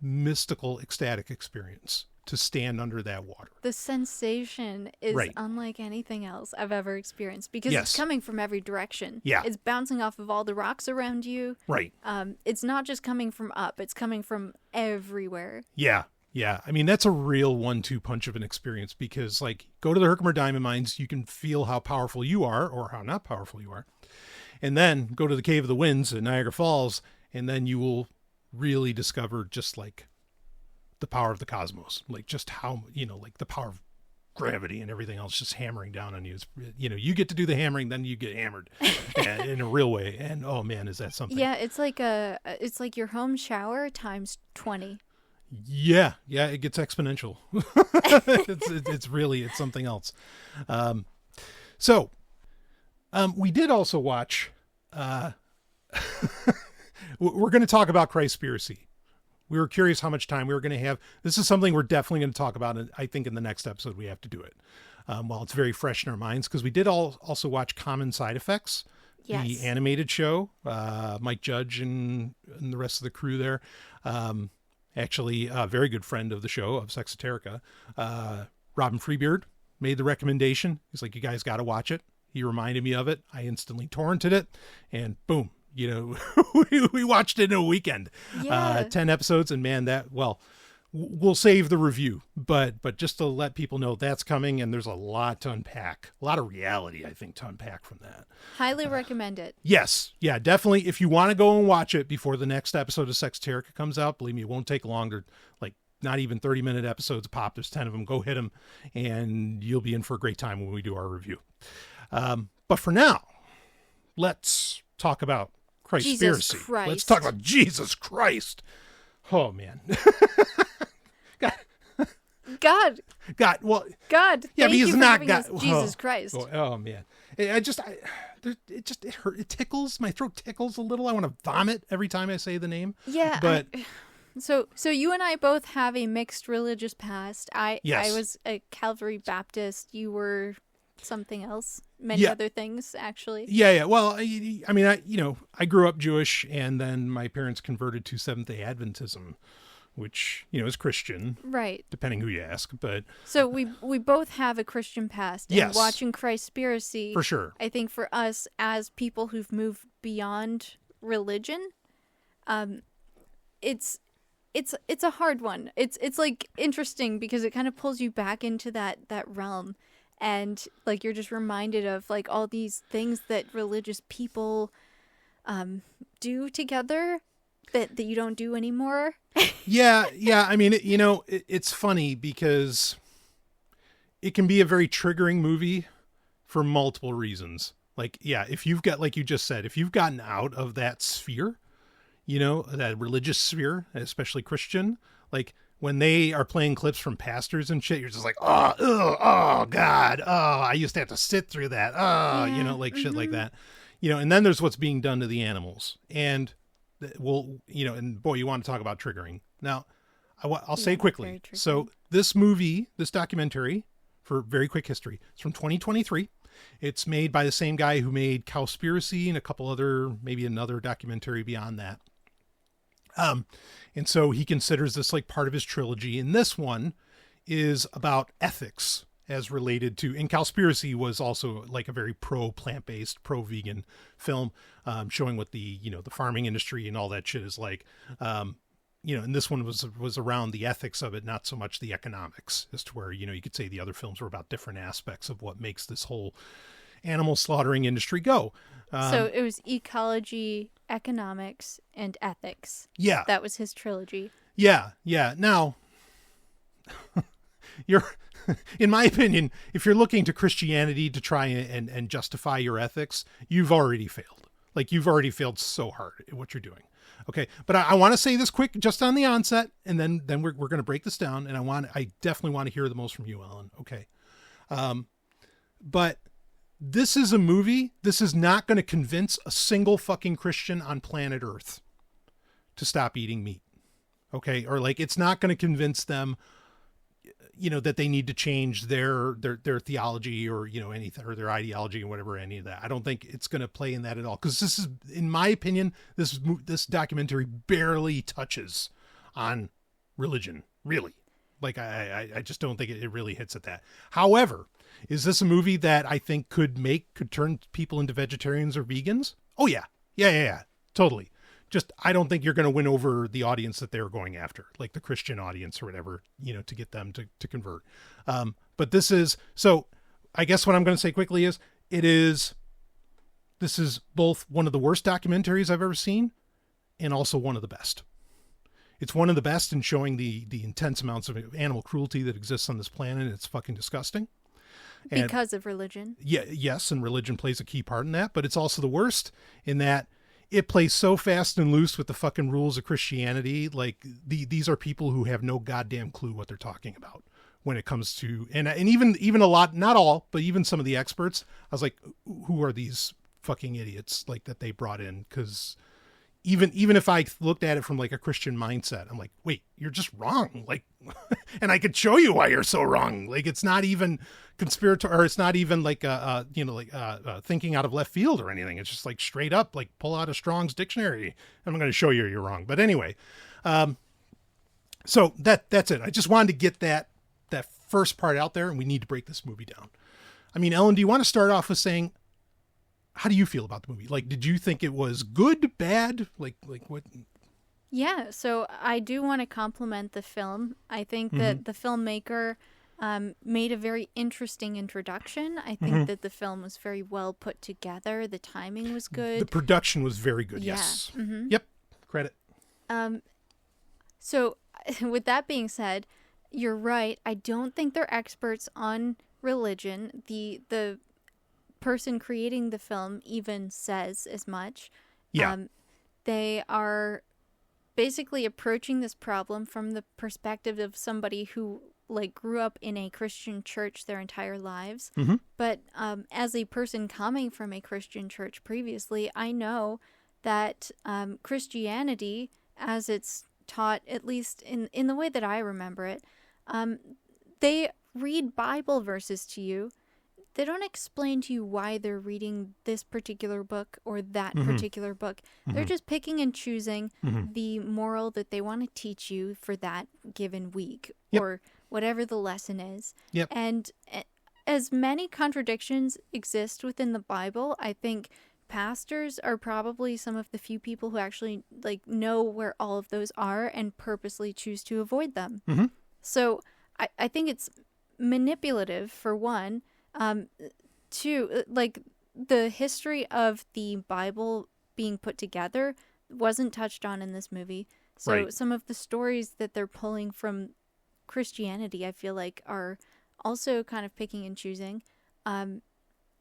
Speaker 3: mystical, ecstatic experience to stand under that water.
Speaker 4: The sensation is
Speaker 3: Right.
Speaker 4: unlike anything else I've ever experienced because
Speaker 3: Yes.
Speaker 4: it's coming from every direction.
Speaker 3: Yeah.
Speaker 4: It's bouncing off of all the rocks around you.
Speaker 3: Right.
Speaker 4: It's not just coming from up, it's coming from everywhere.
Speaker 3: Yeah. I mean, that's a real 1-2 punch of an experience because, like, go to the Herkimer Diamond Mines, you can feel how powerful you are or how not powerful you are. And then go to the Cave of the Winds at Niagara Falls, and then you will really discover just, like, the power of the cosmos. Like, just how, like, the power of gravity and everything else just hammering down on you. It's, you get to do the hammering, then you get hammered in a real way. And, oh, man, is that something?
Speaker 4: Yeah, it's like your home shower times 20.
Speaker 3: Yeah, it gets exponential. It's something else. We did also watch, we're going to talk about Christspiracy. We were curious how much time we were going to have. This is something we're definitely going to talk about. And I think in the next episode, we have to do it. While it's very fresh in our minds, because we did also watch Common Side Effects, the animated show, Mike Judge and the rest of the crew there. Actually, a very good friend of the show, of Sexoterica, Robin Freebeard, made the recommendation. He's like, you guys got to watch it. He reminded me of it. I instantly torrented it, and boom, we watched it in a weekend. 10 episodes, and man, we'll save the review, but just to let people know that's coming, and there's a lot to unpack, a lot of reality, I think, to unpack from that.
Speaker 4: Highly recommend it.
Speaker 3: Yes. Yeah, definitely. If you want to go and watch it before the next episode of Sexoterica comes out, believe me, it won't take longer. Like, not even 30-minute episodes pop. There's 10 of them. Go hit them, and you'll be in for a great time when we do our review. But for now, let's talk about Christspiracy. Let's talk about Jesus Christ. Oh, man. God. Well,
Speaker 4: God.
Speaker 3: Yeah, but he's not God.
Speaker 4: Jesus Christ.
Speaker 3: Oh man. It hurt. It tickles. My throat tickles a little. I want to vomit every time I say the name.
Speaker 4: Yeah.
Speaker 3: But
Speaker 4: so you and I both have a mixed religious past. I was a Calvary Baptist. You were something else. Many other things, actually.
Speaker 3: Yeah. Well, I grew up Jewish, and then my parents converted to Seventh-day Adventism, which, is Christian.
Speaker 4: Right.
Speaker 3: Depending who you ask, but...
Speaker 4: So we both have a Christian past. And
Speaker 3: yes.
Speaker 4: Watching Christspiracy...
Speaker 3: For sure.
Speaker 4: I think for us, as people who've moved beyond religion, it's a hard one. It's like interesting because it kind of pulls you back into that realm. And like, you're just reminded of like all these things that religious people do together that you don't do anymore.
Speaker 3: Yeah. I mean, it's funny because it can be a very triggering movie for multiple reasons. Like, yeah, if you've got, like you just said, if you've gotten out of that sphere, that religious sphere, especially Christian, like when they are playing clips from pastors and shit, you're just like, oh God. Oh, I used to have to sit through that. Oh, shit like that, and then there's what's being done to the animals. And well, and boy, you want to talk about triggering. Now, I'll say quickly. So this documentary, for very quick history, it's from 2023. It's made by the same guy who made Cowspiracy and a couple other, maybe another documentary beyond that. And so he considers this like part of his trilogy. And this one is about ethics as related to, and Cowspiracy was also like a very pro-plant-based, pro-vegan film, showing what the farming industry and all that shit is like, and this one was around the ethics of it, not so much the economics, as to where, you could say the other films were about different aspects of what makes this whole animal slaughtering industry go.
Speaker 4: So it was ecology, economics, and ethics.
Speaker 3: Yeah.
Speaker 4: That was his trilogy.
Speaker 3: Yeah. Now, in my opinion, if you're looking to Christianity to try and justify your ethics, you've already failed. Like, you've already failed so hard at what you're doing. Okay. But I want to say this quick, just on the onset, and then we're going to break this down. And I definitely want to hear the most from you, Ellen. Okay. But this is a movie. This is not going to convince a single fucking Christian on planet Earth to stop eating meat. Okay. Or like, it's not going to convince them, that they need to change their theology or, anything, or their ideology and whatever, any of that. I don't think it's going to play in that at all. Cause this is, in my opinion, this documentary barely touches on religion, really. Like, I just don't think it really hits at that. However, is this a movie that I think could turn people into vegetarians or vegans? Oh yeah. Yeah. Totally. Just, I don't think you're going to win over the audience that they're going after, like the Christian audience or whatever, to get them to convert. But this is, so I guess what I'm going to say quickly is, this is both one of the worst documentaries I've ever seen and also one of the best. It's one of the best in showing the intense amounts of animal cruelty that exists on this planet. It's fucking disgusting.
Speaker 4: Because of religion.
Speaker 3: Yeah. Yes. And religion plays a key part in that, but it's also the worst in that it plays so fast and loose with the fucking rules of Christianity. Like these are people who have no goddamn clue what they're talking about when it comes to, and even a lot, not all, but even some of the experts. I was like, who are these fucking idiots like that they brought in? Because even if I looked at it from like a Christian mindset, I'm like, wait, you're just wrong. Like, and I could show you why you're so wrong. Like, it's not even conspiratorial, or it's not even like thinking out of left field or anything. It's just like straight up, like pull out a Strong's dictionary. I'm going to show you you're wrong. But anyway, so that's it. I just wanted to get that first part out there, and we need to break this movie down. I mean, Ellen, do you want to start off with saying, how do you feel about the movie? Like, did you think it was good, bad? Like what?
Speaker 4: Yeah, so I do want to compliment the film. I think that the filmmaker made a very interesting introduction. I think that the film was very well put together. The timing was good.
Speaker 3: The production was very good,
Speaker 4: Yeah.
Speaker 3: yes. Yep, credit.
Speaker 4: So with that being said, you're right. I don't think they're experts on religion. The person creating the film even says as much.
Speaker 3: Yeah.
Speaker 4: They are basically approaching this problem from the perspective of somebody who like grew up in a Christian church their entire lives. But as a person coming from a Christian church previously, I know that Christianity, as it's taught, at least in the way that I remember it, they read Bible verses to you. They don't explain to you why they're reading this particular book or that particular book. They're just picking and choosing the moral that they want to teach you for that given week or whatever the lesson is. And as many contradictions exist within the Bible, I think pastors are probably some of the few people who actually like know where all of those are and purposely choose to avoid them. So I think it's manipulative, for one. Two, like the history of the Bible being put together wasn't touched on in this movie. So some of the stories that they're pulling from Christianity, I feel like, are also kind of picking and choosing.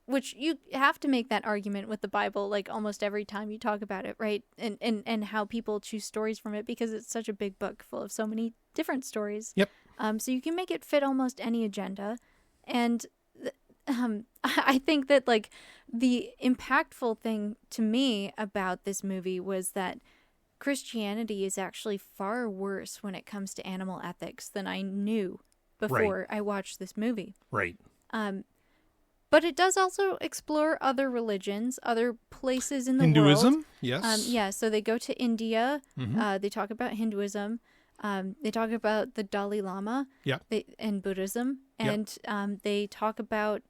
Speaker 4: Which you have to make that argument with the Bible, like almost every time you talk about it, right? And how people choose stories from it, because it's such a big book full of so many different stories. So you can make it fit almost any agenda. And I think that like the impactful thing to me about this movie was that Christianity is actually far worse when it comes to animal ethics than I knew before I watched this movie. But it does also explore other religions, other places in the world.
Speaker 3: Hinduism, yes.
Speaker 4: Yeah, so they go to India. They talk about Hinduism. They talk about the Dalai Lama and Buddhism. And they talk about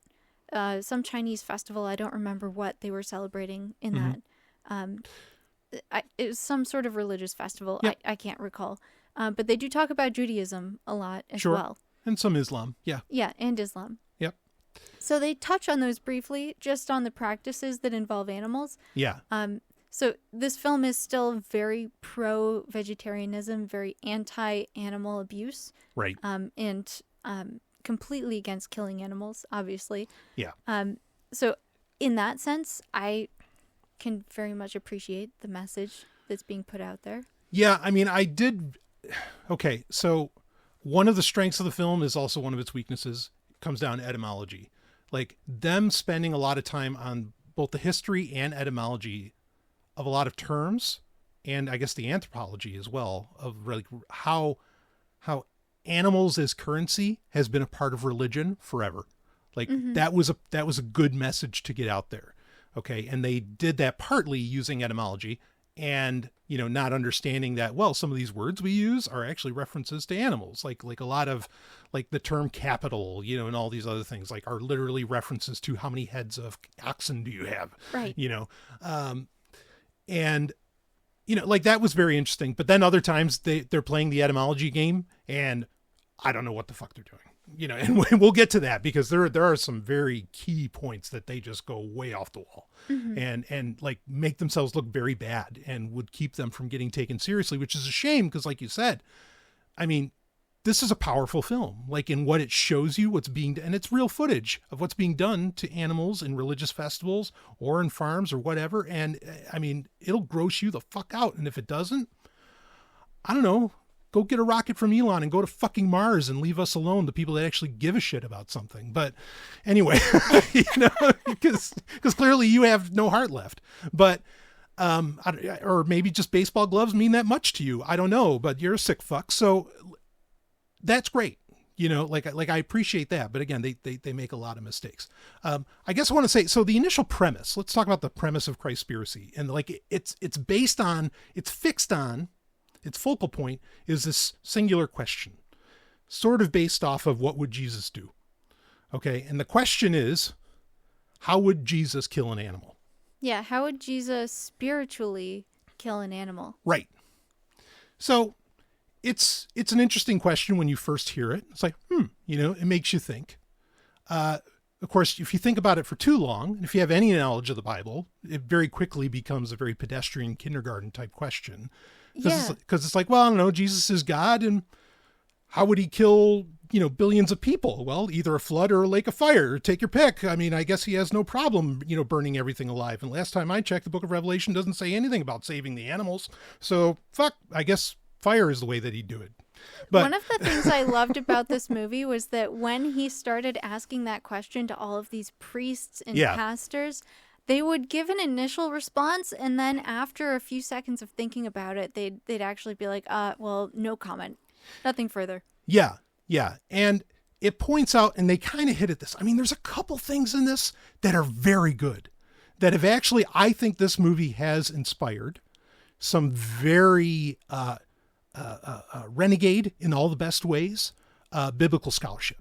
Speaker 4: some Chinese festival. I don't remember what they were celebrating in that. It was some sort of religious festival. I can't recall. But they do talk about Judaism a lot as well.
Speaker 3: And some Islam,
Speaker 4: Yeah, and Islam. So they touch on those briefly, just on the practices that involve animals. So this film is still very pro-vegetarianism, very anti-animal abuse. And completely against killing animals, obviously. So in that sense, I can very much appreciate the message that's being put out there.
Speaker 3: Yeah, I mean, I did. Okay, so one of the strengths of the film is also one of its weaknesses. It comes down to etymology. Like them spending a lot of time on both the history and etymology of a lot of terms, and I guess the anthropology as well, of like how animals as currency has been a part of religion forever. Like that was a good message to get out there. Okay. And they did that partly using etymology and, you know, not understanding that, well, some of these words we use are actually references to animals. Like a lot of like the term capital, you know, and all these other things like are literally references to how many heads of oxen do you have, you know? And, you know, like that was very interesting, but then other times they're playing the etymology game and I don't know what the fuck they're doing, you know, and we'll get to that because there are some very key points that they just go way off the wall and like make themselves look very bad and would keep them from getting taken seriously, which is a shame. Cause like you said, I mean, this is a powerful film, like in what it shows you, what's being, and it's real footage of what's being done to animals in religious festivals or in farms or whatever. And I mean, it'll gross you the fuck out. And if it doesn't, I don't know, go get a rocket from Elon and go to fucking Mars and leave us alone, the people that actually give a shit about something. But anyway, because clearly you have no heart left. But or maybe just baseball gloves mean that much to you. I don't know, but you're a sick fuck. So that's great. Like I appreciate that. But again, they make a lot of mistakes. I guess I want to say, so the initial premise, let's talk about the premise of Christspiracy. And like, it's based on, it's fixed on, its focal point is this singular question, sort of based off of what would Jesus do? Okay. And the question is, how would Jesus kill an animal?
Speaker 4: Yeah. How would Jesus spiritually kill an animal?
Speaker 3: Right. So it's an interesting question when you first hear it. It's like, it makes you think. Of course, if you think about it for too long, and if you have any knowledge of the Bible, it very quickly becomes a very pedestrian kindergarten type question. Because it's like, well, I don't know, Jesus is God, and how would he kill, billions of people? Well, either a flood or a lake of fire. Take your pick. I mean, I guess he has no problem, burning everything alive. And last time I checked, the book of Revelation doesn't say anything about saving the animals. So, I guess fire is the way that he'd do it. But
Speaker 4: one of the things I loved about this movie was that when he started asking that question to all of these priests and pastors, they would give an initial response, and then after a few seconds of thinking about it, they'd actually be like, well, no comment. Nothing further.
Speaker 3: Yeah. And it points out, and they kind of hit at this. I mean, there's a couple things in this that are very good, that have actually, I think this movie has inspired some very renegade in all the best ways, biblical scholarship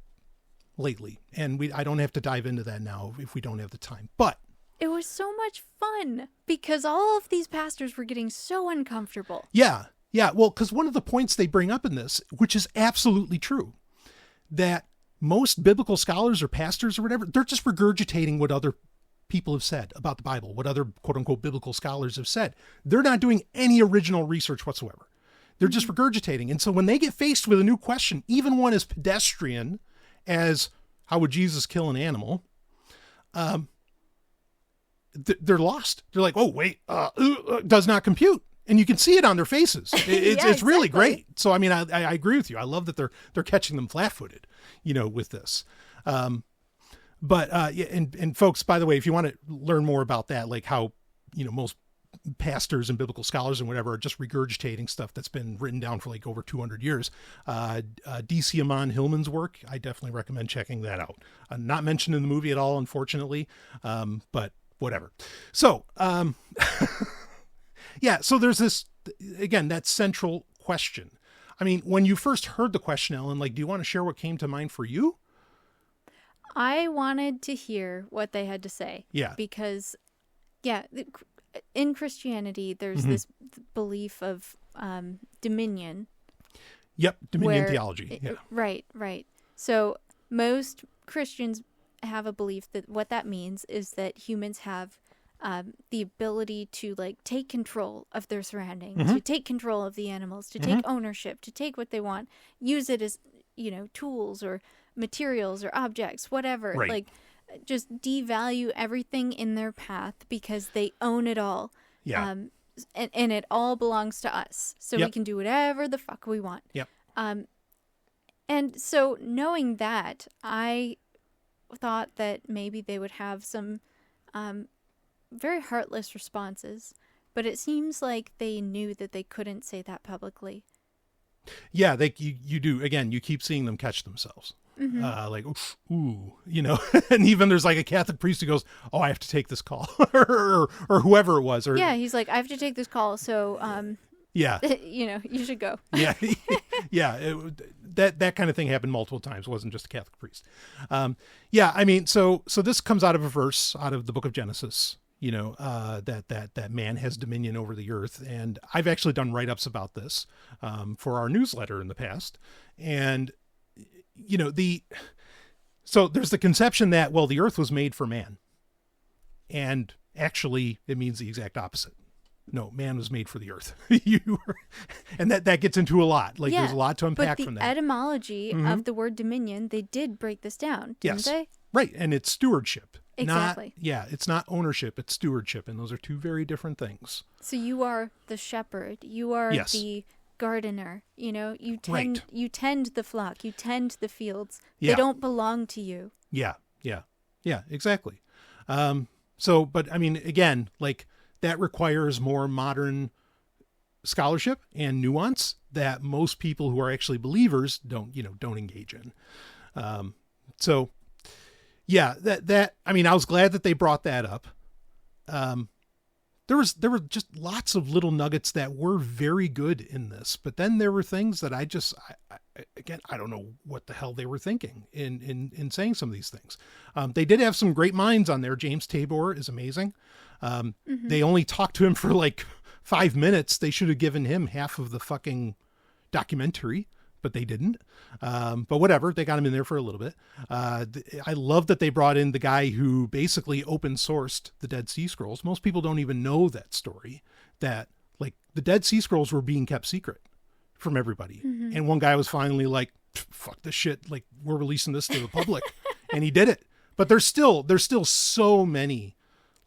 Speaker 3: lately. And I don't have to dive into that now if we don't have the time. But
Speaker 4: it was so much fun because all of these pastors were getting so uncomfortable.
Speaker 3: Yeah. Well, because one of the points they bring up in this, which is absolutely true, that most biblical scholars or pastors or whatever, they're just regurgitating what other people have said about the Bible, what other quote unquote biblical scholars have said. They're not doing any original research whatsoever. They're just regurgitating. And so when they get faced with a new question, even one as pedestrian as how would Jesus kill an animal, they're lost. They're like, oh, wait, does not compute. And you can see it on their faces. It's really great. So, I mean, I agree with you. I love that they're catching them flat-footed, with this. But folks, by the way, if you want to learn more about that, like how, most pastors and biblical scholars and whatever are just regurgitating stuff that's been written down for like over 200 years. D.C. Amon Hillman's work, I definitely recommend checking that out. Not mentioned in the movie at all, unfortunately, but whatever. So, so there's this, again, that central question. I mean, when you first heard the question, Ellen, like, do you want to share what came to mind for you?
Speaker 4: I wanted to hear what they had to say.
Speaker 3: Yeah.
Speaker 4: Because, in Christianity, there's this belief of dominion.
Speaker 3: Yep, dominion theology. Yeah.
Speaker 4: Right. So most Christians have a belief that what that means is that humans have the ability to take control of their surroundings, to take control of the animals, to take ownership, to take what they want, use it as, tools or materials or objects, whatever.
Speaker 3: Right.
Speaker 4: Just devalue everything in their path because they own it all.
Speaker 3: Yeah.
Speaker 4: And it all belongs to us. So we can do whatever the fuck we want.
Speaker 3: Yep.
Speaker 4: And so knowing that, I thought that maybe they would have some very heartless responses, but it seems like they knew that they couldn't say that publicly.
Speaker 3: Yeah, you do. Again, you keep seeing them catch themselves. Ooh, and even there's like a Catholic priest who goes, oh, I have to take this call or whoever it was. Or
Speaker 4: he's like, I have to take this call. So, you should go.
Speaker 3: Yeah. That kind of thing happened multiple times. It wasn't just a Catholic priest. I mean, so this comes out of a verse out of the book of Genesis, that man has dominion over the earth. And I've actually done write-ups about this, for our newsletter in the past. And, so there's the conception that, well, the earth was made for man. And actually it means the exact opposite. man was made for the earth. And that gets into a lot. Like there's a lot to unpack
Speaker 4: but
Speaker 3: from
Speaker 4: the
Speaker 3: that.
Speaker 4: etymology of the word dominion, they did break this down, didn't they?
Speaker 3: Right. And it's stewardship.
Speaker 4: Exactly.
Speaker 3: It's not ownership, it's stewardship. And those are two very different things.
Speaker 4: So you are the shepherd. You are the gardener. You tend the flock. You tend the fields. They don't belong to you.
Speaker 3: Yeah, exactly. So, but I mean, again, like that requires more modern scholarship and nuance that most people who are actually believers don't engage in. So yeah, I mean, I was glad that they brought that up. There were just lots of little nuggets that were very good in this, but then there were things that I don't know what the hell they were thinking in saying some of these things. They did have some great minds on there. James Tabor is amazing. They only talked to him for like 5 minutes. They should have given him half of the fucking documentary, but they didn't. But whatever, they got him in there for a little bit. I love that they brought in the guy who basically open sourced the Dead Sea Scrolls. Most people don't even know that story, that like the Dead Sea Scrolls were being kept secret from everybody. And one guy was finally like, fuck this shit. Like we're releasing this to the public. And he did it. But there's still so many,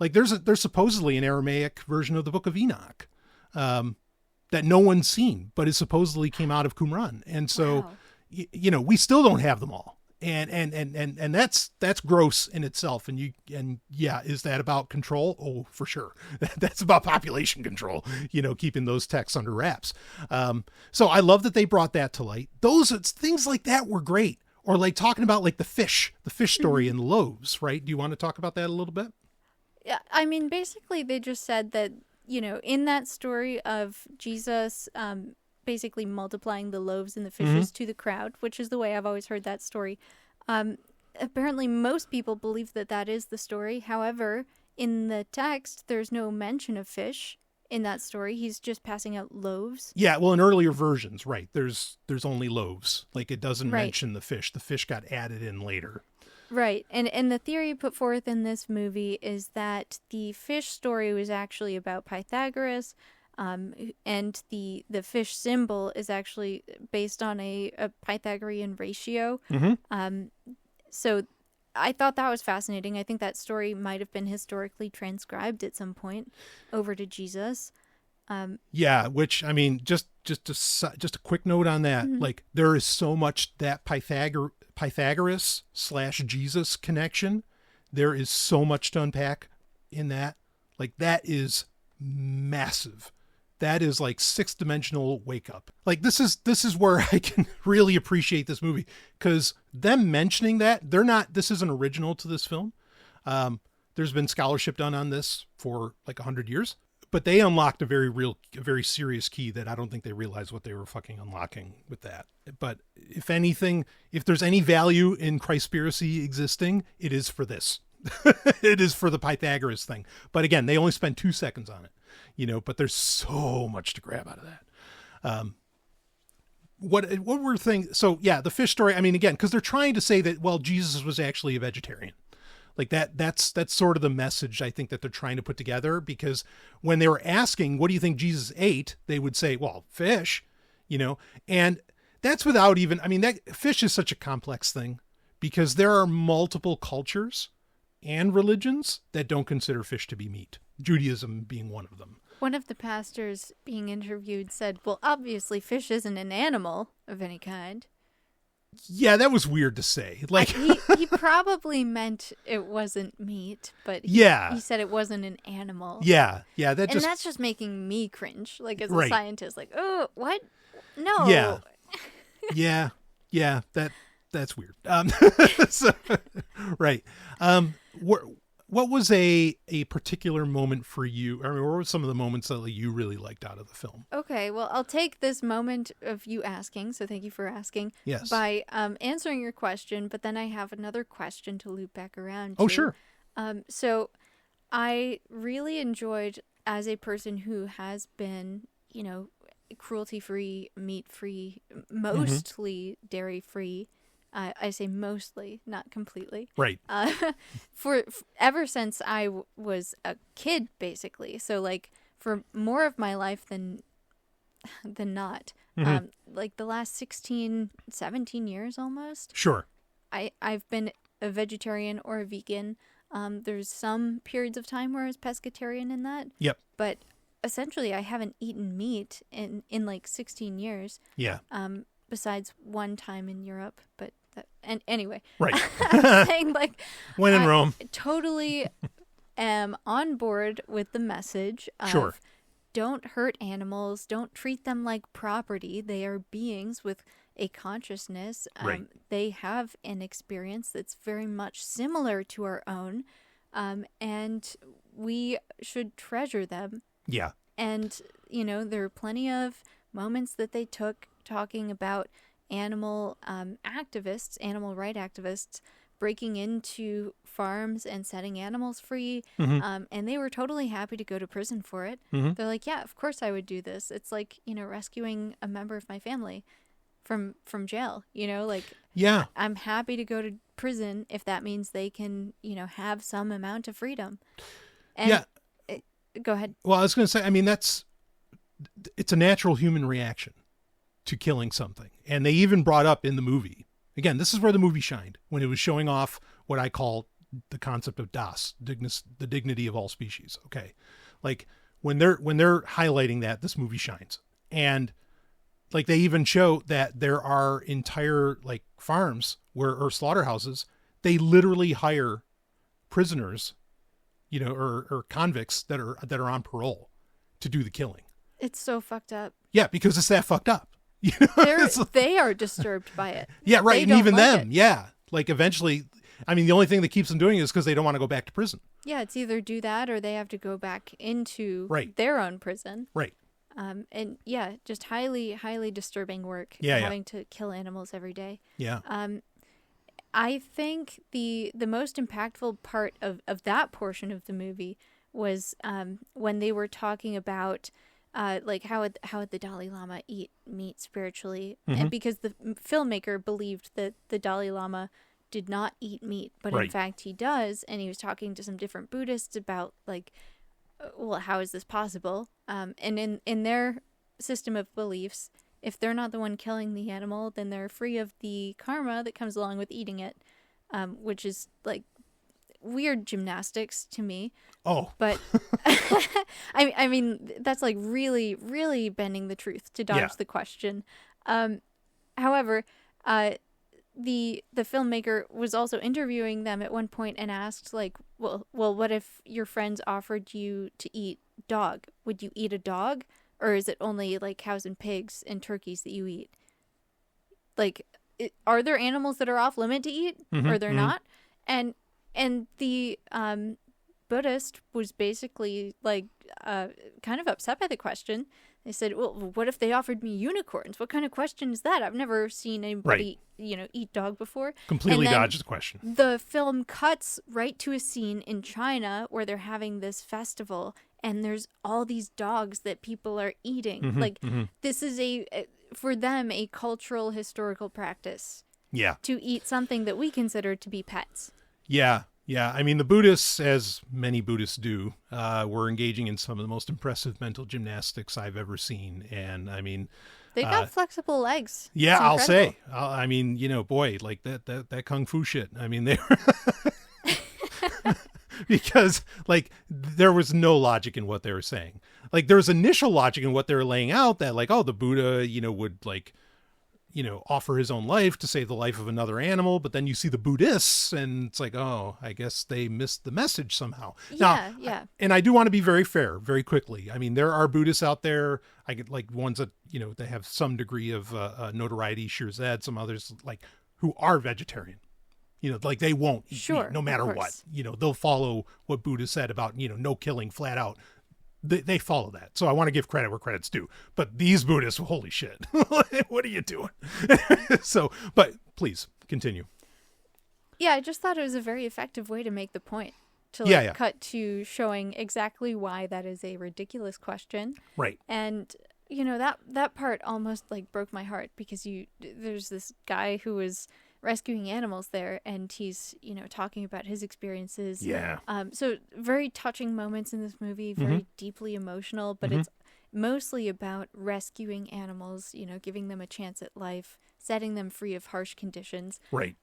Speaker 3: like there's supposedly an Aramaic version of the Book of Enoch, that no one's seen, but it supposedly came out of Qumran. And so, we still don't have them all. And that's gross in itself. And is that about control? Oh, for sure. That's about population control, keeping those texts under wraps. So I love that they brought that to light. Things like that were great. Or like talking about like the fish story and the loaves, right? Do you want to talk about that a little bit?
Speaker 4: Yeah. I mean, basically they just said that, in that story of Jesus, basically multiplying the loaves and the fishes to the crowd, which is the way I've always heard that story. Apparently most people believe that is the story. However, in the text, there's no mention of fish in that story. He's just passing out loaves. Yeah,
Speaker 3: well, in earlier versions, right, there's only loaves. Like it doesn't mention the fish. The fish got added in later.
Speaker 4: Right. And the theory put forth in this movie is that the fish story was actually about Pythagoras, and the fish symbol is actually based on a Pythagorean ratio. So I thought that was fascinating. I think that story might have been historically transcribed at some point over to Jesus.
Speaker 3: Which, I mean, just a quick note on that. Like there is so much that Pythagoras/Jesus connection. There is so much to unpack in that. Like that is massive. That is like 6-dimensional wake up. Like this is where I can really appreciate this movie, because them mentioning that this isn't original to this film. There's been scholarship done on this for like 100 years, but they unlocked a very serious key that I don't think they realized what they were fucking unlocking with that. But if anything, if there's any value in Christspiracy existing, it is for this. It is for the Pythagoras thing. But again, they only spent 2 seconds on it, but there's so much to grab out of that. What were things? So yeah, the fish story, I mean, again, because they're trying to say that, well, Jesus was actually a vegetarian. Like that's sort of the message I think that they're trying to put together, because when they were asking, what do you think Jesus ate? They would say, well, fish, and that's without even, I mean, that fish is such a complex thing, because there are multiple cultures and religions that don't consider fish to be meat, Judaism being one of them.
Speaker 4: One of the pastors being interviewed said, well, obviously fish isn't an animal of any kind.
Speaker 3: Yeah, that was weird to say. Like
Speaker 4: he probably meant it wasn't meat, but he said it wasn't an animal.
Speaker 3: Yeah,
Speaker 4: that's just making me cringe. Like as a scientist, like, oh, what? No. Yeah. That's weird. Right. What was a particular moment for you? I mean, what were some of the moments that you really liked out of the film? Okay, well, I'll take this moment of you asking, so thank you for asking.
Speaker 3: Yes.
Speaker 4: By answering your question, but then I have another question to loop back around to.
Speaker 3: Oh, sure.
Speaker 4: So I really enjoyed, as a person who has been, cruelty-free, meat-free, mostly dairy-free. I say mostly, not completely.
Speaker 3: Right.
Speaker 4: For ever since I was a kid, basically. So like for more of my life than not. Like the last 16, 17 years almost.
Speaker 3: Sure.
Speaker 4: I've been a vegetarian or a vegan. There's some periods of time where I was pescatarian in that.
Speaker 3: Yep.
Speaker 4: But essentially, I haven't eaten meat in like 16 years.
Speaker 3: Yeah.
Speaker 4: Besides one time in Europe, but anyway.
Speaker 3: Right.
Speaker 4: I'm saying, like,
Speaker 3: when in
Speaker 4: I
Speaker 3: Rome.
Speaker 4: Totally am on board with the message of
Speaker 3: Sure.
Speaker 4: don't hurt animals, don't treat them like property. They are beings with a consciousness.
Speaker 3: Right.
Speaker 4: They have an experience that's very much similar to our own, and we should treasure them.
Speaker 3: Yeah.
Speaker 4: And, there are plenty of moments that they took talking about animal activists, animal right activists, breaking into farms and setting animals free. And they were totally happy to go to prison for it. They're like, yeah, of course I would do this. It's like, rescuing a member of my family from jail, like,
Speaker 3: Yeah.
Speaker 4: I'm happy to go to prison if that means they can, have some amount of freedom. And
Speaker 3: Yeah.
Speaker 4: Go ahead.
Speaker 3: Well, I was going to say, I mean, it's a natural human reaction to killing something. And they even brought up in the movie, again, this is where the movie shined, when it was showing off what I call the concept of Das, the dignity of all species. Okay. Like when they're highlighting that, this movie shines. And like they even show that there are entire like farms or slaughterhouses, they literally hire prisoners, or convicts that are on parole to do the killing.
Speaker 4: It's so fucked up.
Speaker 3: Yeah, because it's that fucked up.
Speaker 4: They are disturbed by it.
Speaker 3: Yeah, right.
Speaker 4: They
Speaker 3: And
Speaker 4: don't
Speaker 3: even
Speaker 4: like
Speaker 3: them,
Speaker 4: it.
Speaker 3: yeah. Like eventually, I mean, the only thing that keeps them doing it is because they don't want to go back to prison.
Speaker 4: Yeah, it's either do that or they have to go back into
Speaker 3: Right.
Speaker 4: their own prison.
Speaker 3: Right.
Speaker 4: And yeah, just highly, highly disturbing work.
Speaker 3: Yeah,
Speaker 4: having to kill animals every day.
Speaker 3: Yeah.
Speaker 4: I think the most impactful part of that portion of the movie was when they were talking about like how would the Dalai Lama eat meat spiritually, and because the filmmaker believed that the Dalai Lama did not eat meat, but in
Speaker 3: Right.
Speaker 4: fact he does, and he was talking to some different Buddhists about like, well, how is this possible? And in their system of beliefs, if they're not the one killing the animal, then they're free of the karma that comes along with eating it, which is like weird gymnastics to me.
Speaker 3: Oh.
Speaker 4: But I mean, that's like really, really bending the truth to dodge
Speaker 3: Yeah.
Speaker 4: the question. However, the filmmaker was also interviewing them at one point and asked, like, well, what if your friends offered you to eat dog? Would you eat a dog? Or is it only like cows and pigs and turkeys that you eat? Like, are there animals that are off limit to eat, or they're not? And the Buddhist was basically like kind of upset by the question. They said, well, what if they offered me unicorns? What kind of question is that? I've never seen anybody, eat dog before.
Speaker 3: Completely
Speaker 4: And then
Speaker 3: dodged the question.
Speaker 4: The film cuts right to a scene in China where they're having this festival and there's all these dogs that people are eating. This is for them, a cultural historical practice
Speaker 3: Yeah.
Speaker 4: to eat something that we consider to be pets.
Speaker 3: Yeah. Yeah. I mean, the Buddhists, as many Buddhists do, were engaging in some of the most impressive mental gymnastics I've ever seen. And I mean,
Speaker 4: They got flexible legs.
Speaker 3: yeah,
Speaker 4: It's
Speaker 3: I'll
Speaker 4: incredible.
Speaker 3: say, I mean, boy, like that Kung Fu shit. I mean, they were because like there was no logic in what they were saying. Like there was initial logic in what they were laying out that like, oh, the Buddha, would like, offer his own life to save the life of another animal. But then you see the Buddhists and it's like, oh, I guess they missed the message somehow.
Speaker 4: Yeah.
Speaker 3: And I do want to be very fair, very quickly. I mean, there are Buddhists out there, I get like ones that, they have some degree of notoriety, Shirzad, some others like who are vegetarian. Like they won't eat
Speaker 4: Sure,
Speaker 3: meat no
Speaker 4: of
Speaker 3: matter what.
Speaker 4: course.
Speaker 3: They'll follow what Buddha said about, no killing flat out. They follow that. So I want to give credit where credit's due. But these Buddhists, holy shit. What are you doing? But please continue.
Speaker 4: Yeah, I just thought it was a very effective way to make the point. To
Speaker 3: Yeah.
Speaker 4: cut to showing exactly why that is a ridiculous question.
Speaker 3: Right.
Speaker 4: And that part almost like broke my heart because there's this guy who was rescuing animals there, and he's, talking about his experiences.
Speaker 3: Yeah.
Speaker 4: So very touching moments in this movie, very deeply emotional, but it's mostly about rescuing animals, giving them a chance at life, setting them free of harsh conditions.
Speaker 3: Right.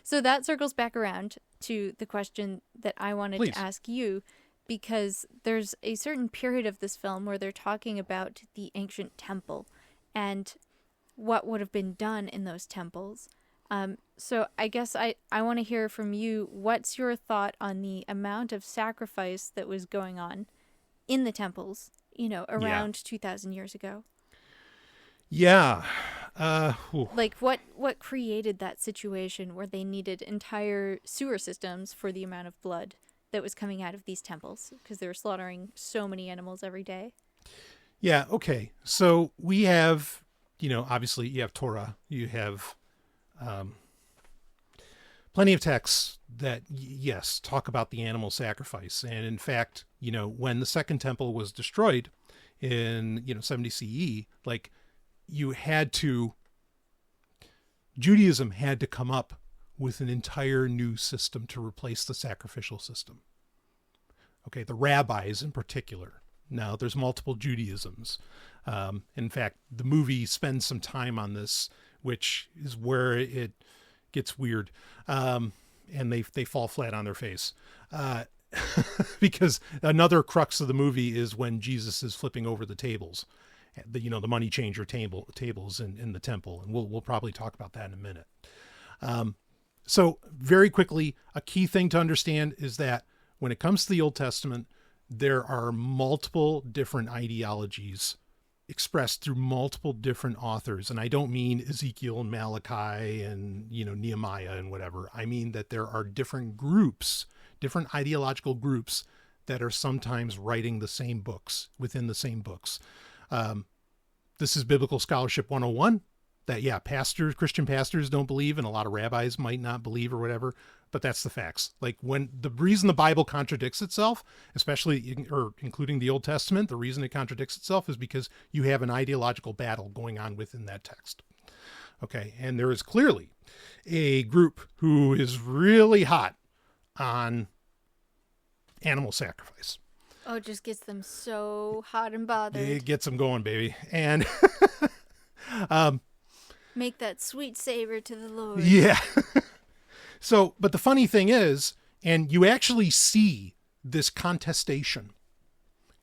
Speaker 4: So that circles back around to the question that I wanted
Speaker 3: Please.
Speaker 4: to ask you, because there's a certain period of this film where they're talking about the ancient temple and what would have been done in those temples. So I guess I want to hear from you, what's your thought on the amount of sacrifice that was going on in the temples, around 2,000 years ago?
Speaker 3: Yeah.
Speaker 4: Like what created that situation where they needed entire sewer systems for the amount of blood that was coming out of these temples, because they were slaughtering so many animals every day?
Speaker 3: Yeah. Okay. So we have, obviously you have Torah, you have plenty of texts that, yes, talk about the animal sacrifice. And in fact, when the second temple was destroyed in, 70 CE, like Judaism had to come up with an entire new system to replace the sacrificial system. Okay. The rabbis in particular. Now there's multiple Judaisms. In fact, the movie spends some time on this, which is where it gets weird. And they fall flat on their face. Because another crux of the movie is when Jesus is flipping over the tables, the money changer tables in the temple. And we'll probably talk about that in a minute. So very quickly, a key thing to understand is that when it comes to the Old Testament, there are multiple different ideologies expressed through multiple different authors. And I don't mean Ezekiel and Malachi and, Nehemiah and whatever. I mean that there are different groups, different ideological groups that are sometimes writing the same books within the same books. This is Biblical Scholarship 101. That, Christian pastors don't believe, and a lot of rabbis might not believe or whatever, but that's the facts. Like when the reason the Bible contradicts itself, including the Old Testament, the reason it contradicts itself is because you have an ideological battle going on within that text. Okay. And there is clearly a group who is really hot on animal sacrifice.
Speaker 4: Oh, it just gets them so hot and bothered.
Speaker 3: It gets them going, baby. And,
Speaker 4: make that sweet savor to the Lord.
Speaker 3: Yeah. So, but the funny thing is, and you actually see this contestation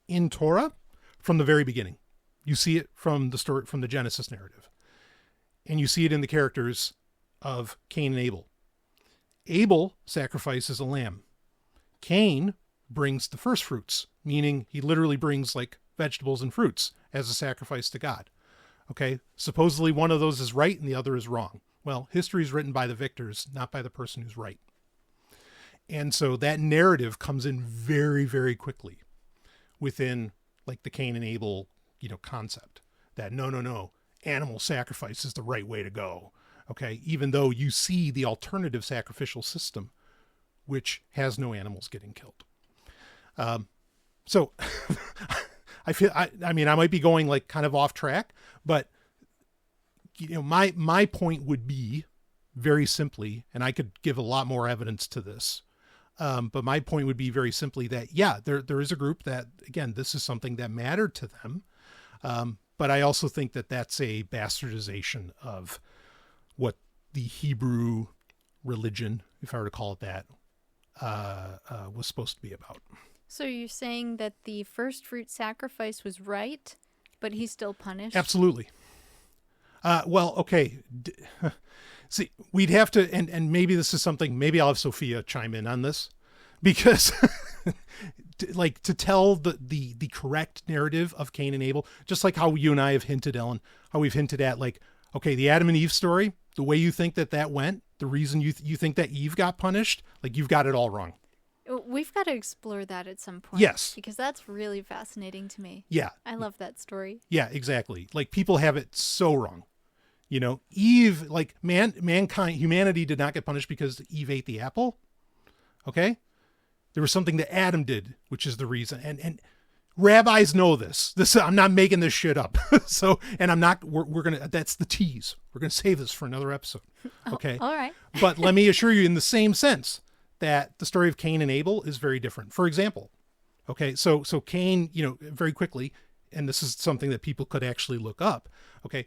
Speaker 3: in Torah from the very beginning. You see it from the story, from the Genesis narrative. And you see it in the characters of Cain and Abel. Abel sacrifices a lamb. Cain brings the first fruits, meaning he literally brings like vegetables and fruits as a sacrifice to God. Okay, supposedly one of those is right and the other is wrong. Well, history is written by the victors, not by the person who's right. And so that narrative comes in very, very quickly within like the Cain and Abel, concept that no, animal sacrifice is the right way to go. Okay, even though you see the alternative sacrificial system, which has no animals getting killed. So I feel, I mean, I might be going like kind of off track, but my point would be very simply, and I could give a lot more evidence to this. But my point would be very simply that, there is a group that, again, this is something that mattered to them. But I also think that that's a bastardization of what the Hebrew religion, if I were to call it that, was supposed to be about.
Speaker 4: So you're saying that the first fruit sacrifice was right, but he's still punished?
Speaker 3: Absolutely. Well, okay. See, we'd have to, and maybe this is something, maybe I'll have Sophia chime in on this, because to tell the correct narrative of Cain and Abel, just like how you and I have hinted, Ellen, how we've hinted at the Adam and Eve story, the way you think that went, the reason you think that Eve got punished, you've got it all wrong.
Speaker 4: We've got to explore that at some point.
Speaker 3: Yes.
Speaker 4: Because that's really fascinating to me.
Speaker 3: Yeah.
Speaker 4: I love that story.
Speaker 3: Yeah, exactly. People have it so wrong. Eve, mankind, humanity did not get punished because Eve ate the apple. Okay? There was something that Adam did, which is the reason. And Rabbis know this. I'm not making this shit up. We're going to, that's the tease. We're going to save this for another episode. Okay.
Speaker 4: All right.
Speaker 3: But let me assure you in the same sense that the story of Cain and Abel is very different. For example, okay, so Cain, very quickly, and this is something that people could actually look up. Okay.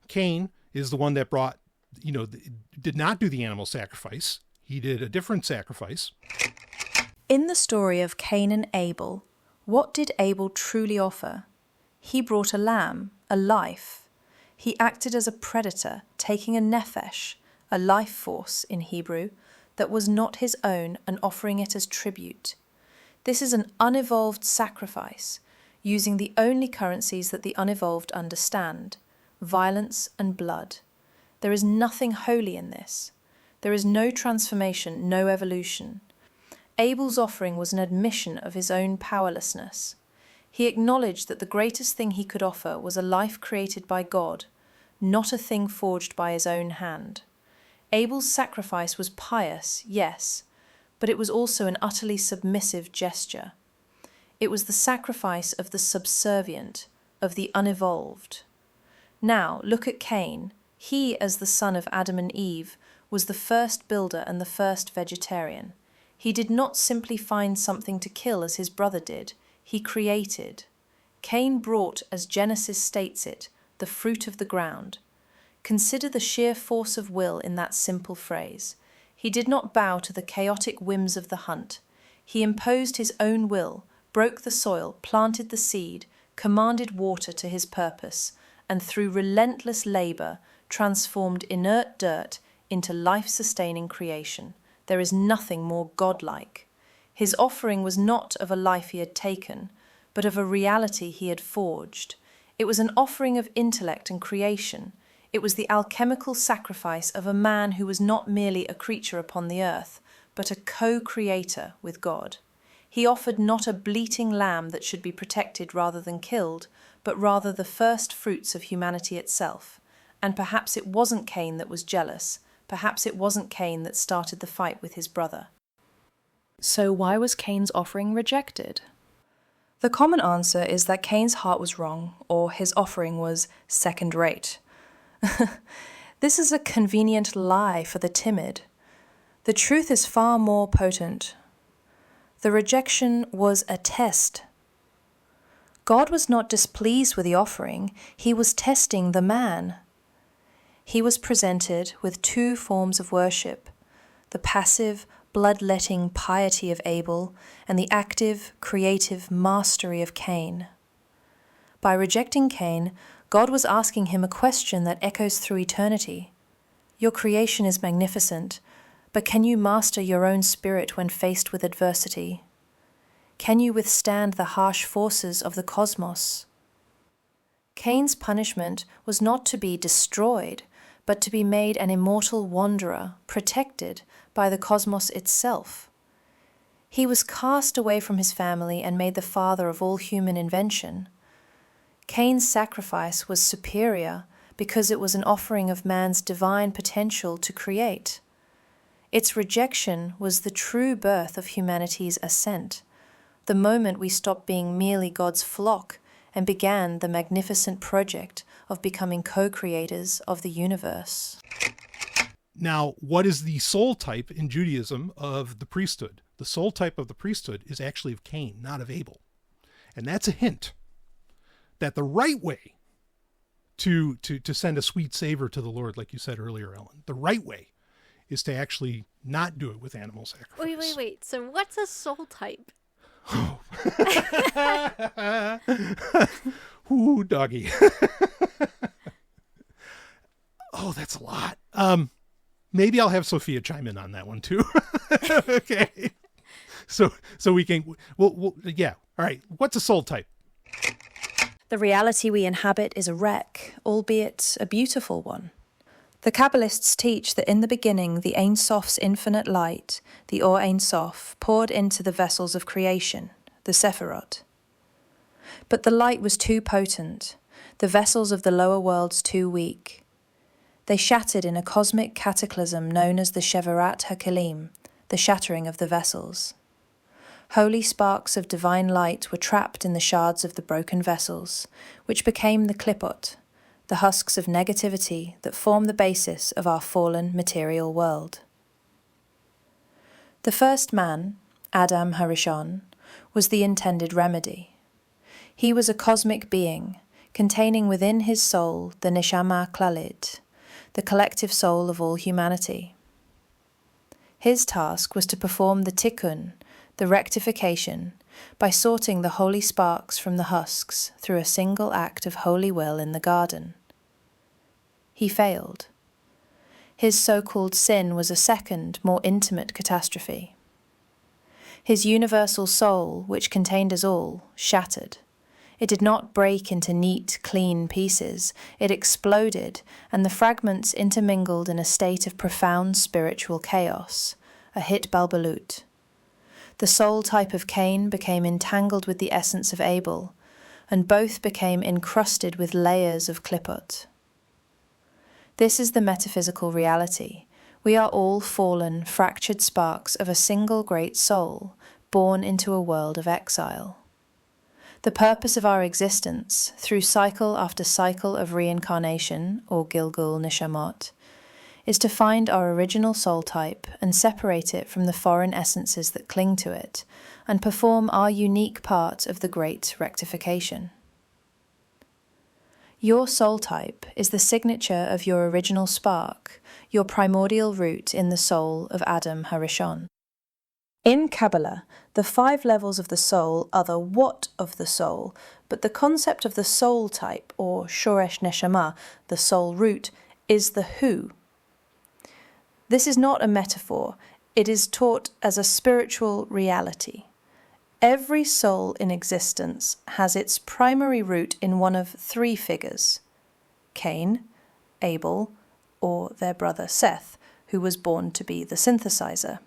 Speaker 3: Cain is the one that brought, did not do the animal sacrifice. He did a different sacrifice.
Speaker 5: In the story of Cain and Abel, what did Abel truly offer? He brought a lamb, a life. He acted as a predator, taking a nephesh, a life force in Hebrew, that was not his own and offering it as tribute. This is an unevolved sacrifice, using the only currencies that the unevolved understand, violence and blood. There is nothing holy in this. There is no transformation, no evolution. Abel's offering was an admission of his own powerlessness. He acknowledged that the greatest thing he could offer was a life created by God, not a thing forged by his own hand. Abel's sacrifice was pious, yes, but it was also an utterly submissive gesture. It was the sacrifice of the subservient, of the unevolved. Now, look at Cain. He, as the son of Adam and Eve, was the first builder and the first vegetarian. He did not simply find something to kill as his brother did. He created. Cain brought, as Genesis states it, the fruit of the ground. Consider the sheer force of will in that simple phrase. He did not bow to the chaotic whims of the hunt. He imposed his own will, broke the soil, planted the seed, commanded water to his purpose, and through relentless labor transformed inert dirt into life-sustaining creation. There is nothing more godlike. His offering was not of a life he had taken, but of a reality he had forged. It was an offering of intellect and creation. It was the alchemical sacrifice of a man who was not merely a creature upon the earth, but a co-creator with God. He offered not a bleating lamb that should be protected rather than killed, but rather the first fruits of humanity itself. And perhaps it wasn't Cain that was jealous. Perhaps it wasn't Cain that started the fight with his brother.
Speaker 6: So why was Cain's offering rejected?
Speaker 5: The common answer is that Cain's heart was wrong, or his offering was second-rate. This is a convenient lie for the timid. The truth is far more potent. The rejection was a test. God was not displeased with the offering, he was testing the man. He was presented with two forms of worship, the passive, bloodletting piety of Abel and the active, creative mastery of Cain. By rejecting Cain, God was asking him a question that echoes through eternity. Your creation is magnificent, but can you master your own spirit when faced with adversity? Can you withstand the harsh forces of the cosmos? Cain's punishment was not to be destroyed, but to be made an immortal wanderer, protected by the cosmos itself. He was cast away from his family and made the father of all human invention. Cain's sacrifice was superior because it was an offering of man's divine potential to create. Its rejection was the true birth of humanity's ascent, the moment we stopped being merely God's flock and began the magnificent project of becoming co-creators of the universe.
Speaker 3: Now, what is the soul type in Judaism of the priesthood? The soul type of the priesthood is actually of Cain, not of Abel. And that's a hint that the right way to send a sweet savor to the Lord, like you said earlier, Ellen, the right way is to actually not do it with animal sacrifice.
Speaker 4: Wait. So what's a soul type?
Speaker 3: Oh. Ooh, doggy. Oh, that's a lot. Maybe I'll have Sophia chime in on that one too. Okay. So we can, yeah. All right. What's a soul type?
Speaker 5: The reality we inhabit is a wreck, albeit a beautiful one. The Kabbalists teach that in the beginning, the Ein Sof's infinite light, the Or Ein Sof, poured into the vessels of creation, the Sephirot. But the light was too potent, the vessels of the lower worlds too weak. They shattered in a cosmic cataclysm known as the Shevarat HaKelim, the shattering of the vessels. Holy sparks of divine light were trapped in the shards of the broken vessels, which became the klipot, the husks of negativity that form the basis of our fallen material world. The first man, Adam Harishon, was the intended remedy. He was a cosmic being, containing within his soul the neshama klalit, the collective soul of all humanity. His task was to perform the tikkun, the rectification, by sorting the holy sparks from the husks through a single act of holy will in the garden. He failed. His so-called sin was a second, more intimate catastrophe. His universal soul, which contained us all, shattered. It did not break into neat, clean pieces. It exploded, and the fragments intermingled in a state of profound spiritual chaos, a hit balbalut. The soul type of Cain became entangled with the essence of Abel, and both became encrusted with layers of klipot. This is the metaphysical reality. We are all fallen, fractured sparks of a single great soul, born into a world of exile. The purpose of our existence, through cycle after cycle of reincarnation, or Gilgul Nishamot, is to find our original soul type and separate it from the foreign essences that cling to it, and perform our unique part of the great rectification. Your soul type is the signature of your original spark, your primordial root in the soul of Adam Harishon. In Kabbalah, the 5 levels of the soul are the what of the soul, but the concept of the soul type, or shoresh neshama, the soul root, is the who. This is not a metaphor, it is taught as a spiritual reality. Every soul in existence has its primary root in one of 3 figures: Cain, Abel, or their brother Seth, who was born to be the synthesizer.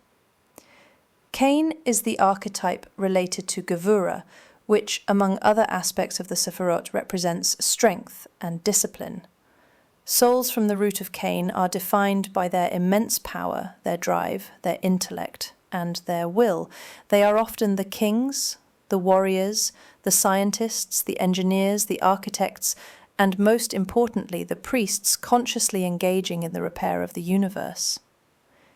Speaker 5: Cain is the archetype related to Gevura, which, among other aspects of the Sephirot, represents strength and discipline. Souls from the root of Cain are defined by their immense power, their drive, their intellect, and their will. They are often the kings, the warriors, the scientists, the engineers, the architects, and most importantly, the priests consciously engaging in the repair of the universe.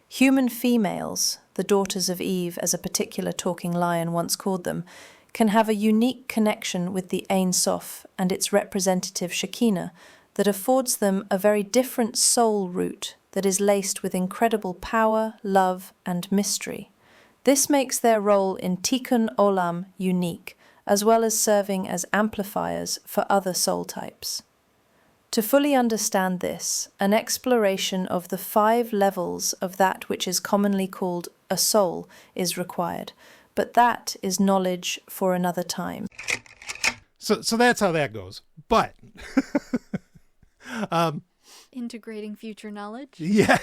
Speaker 5: Human females, the daughters of Eve, as a particular talking lion once called them, can have a unique connection with the Ein Sof and its representative Shekinah that affords them a very different soul root that is laced with incredible power, love, and mystery. This makes their role in Tikkun Olam unique, as well as serving as amplifiers for other soul types. To fully understand this, an exploration of the 5 levels of that which is commonly called a soul is required, but that is knowledge for another time.
Speaker 3: So that's how that goes. But
Speaker 4: Integrating future knowledge.
Speaker 3: yeah,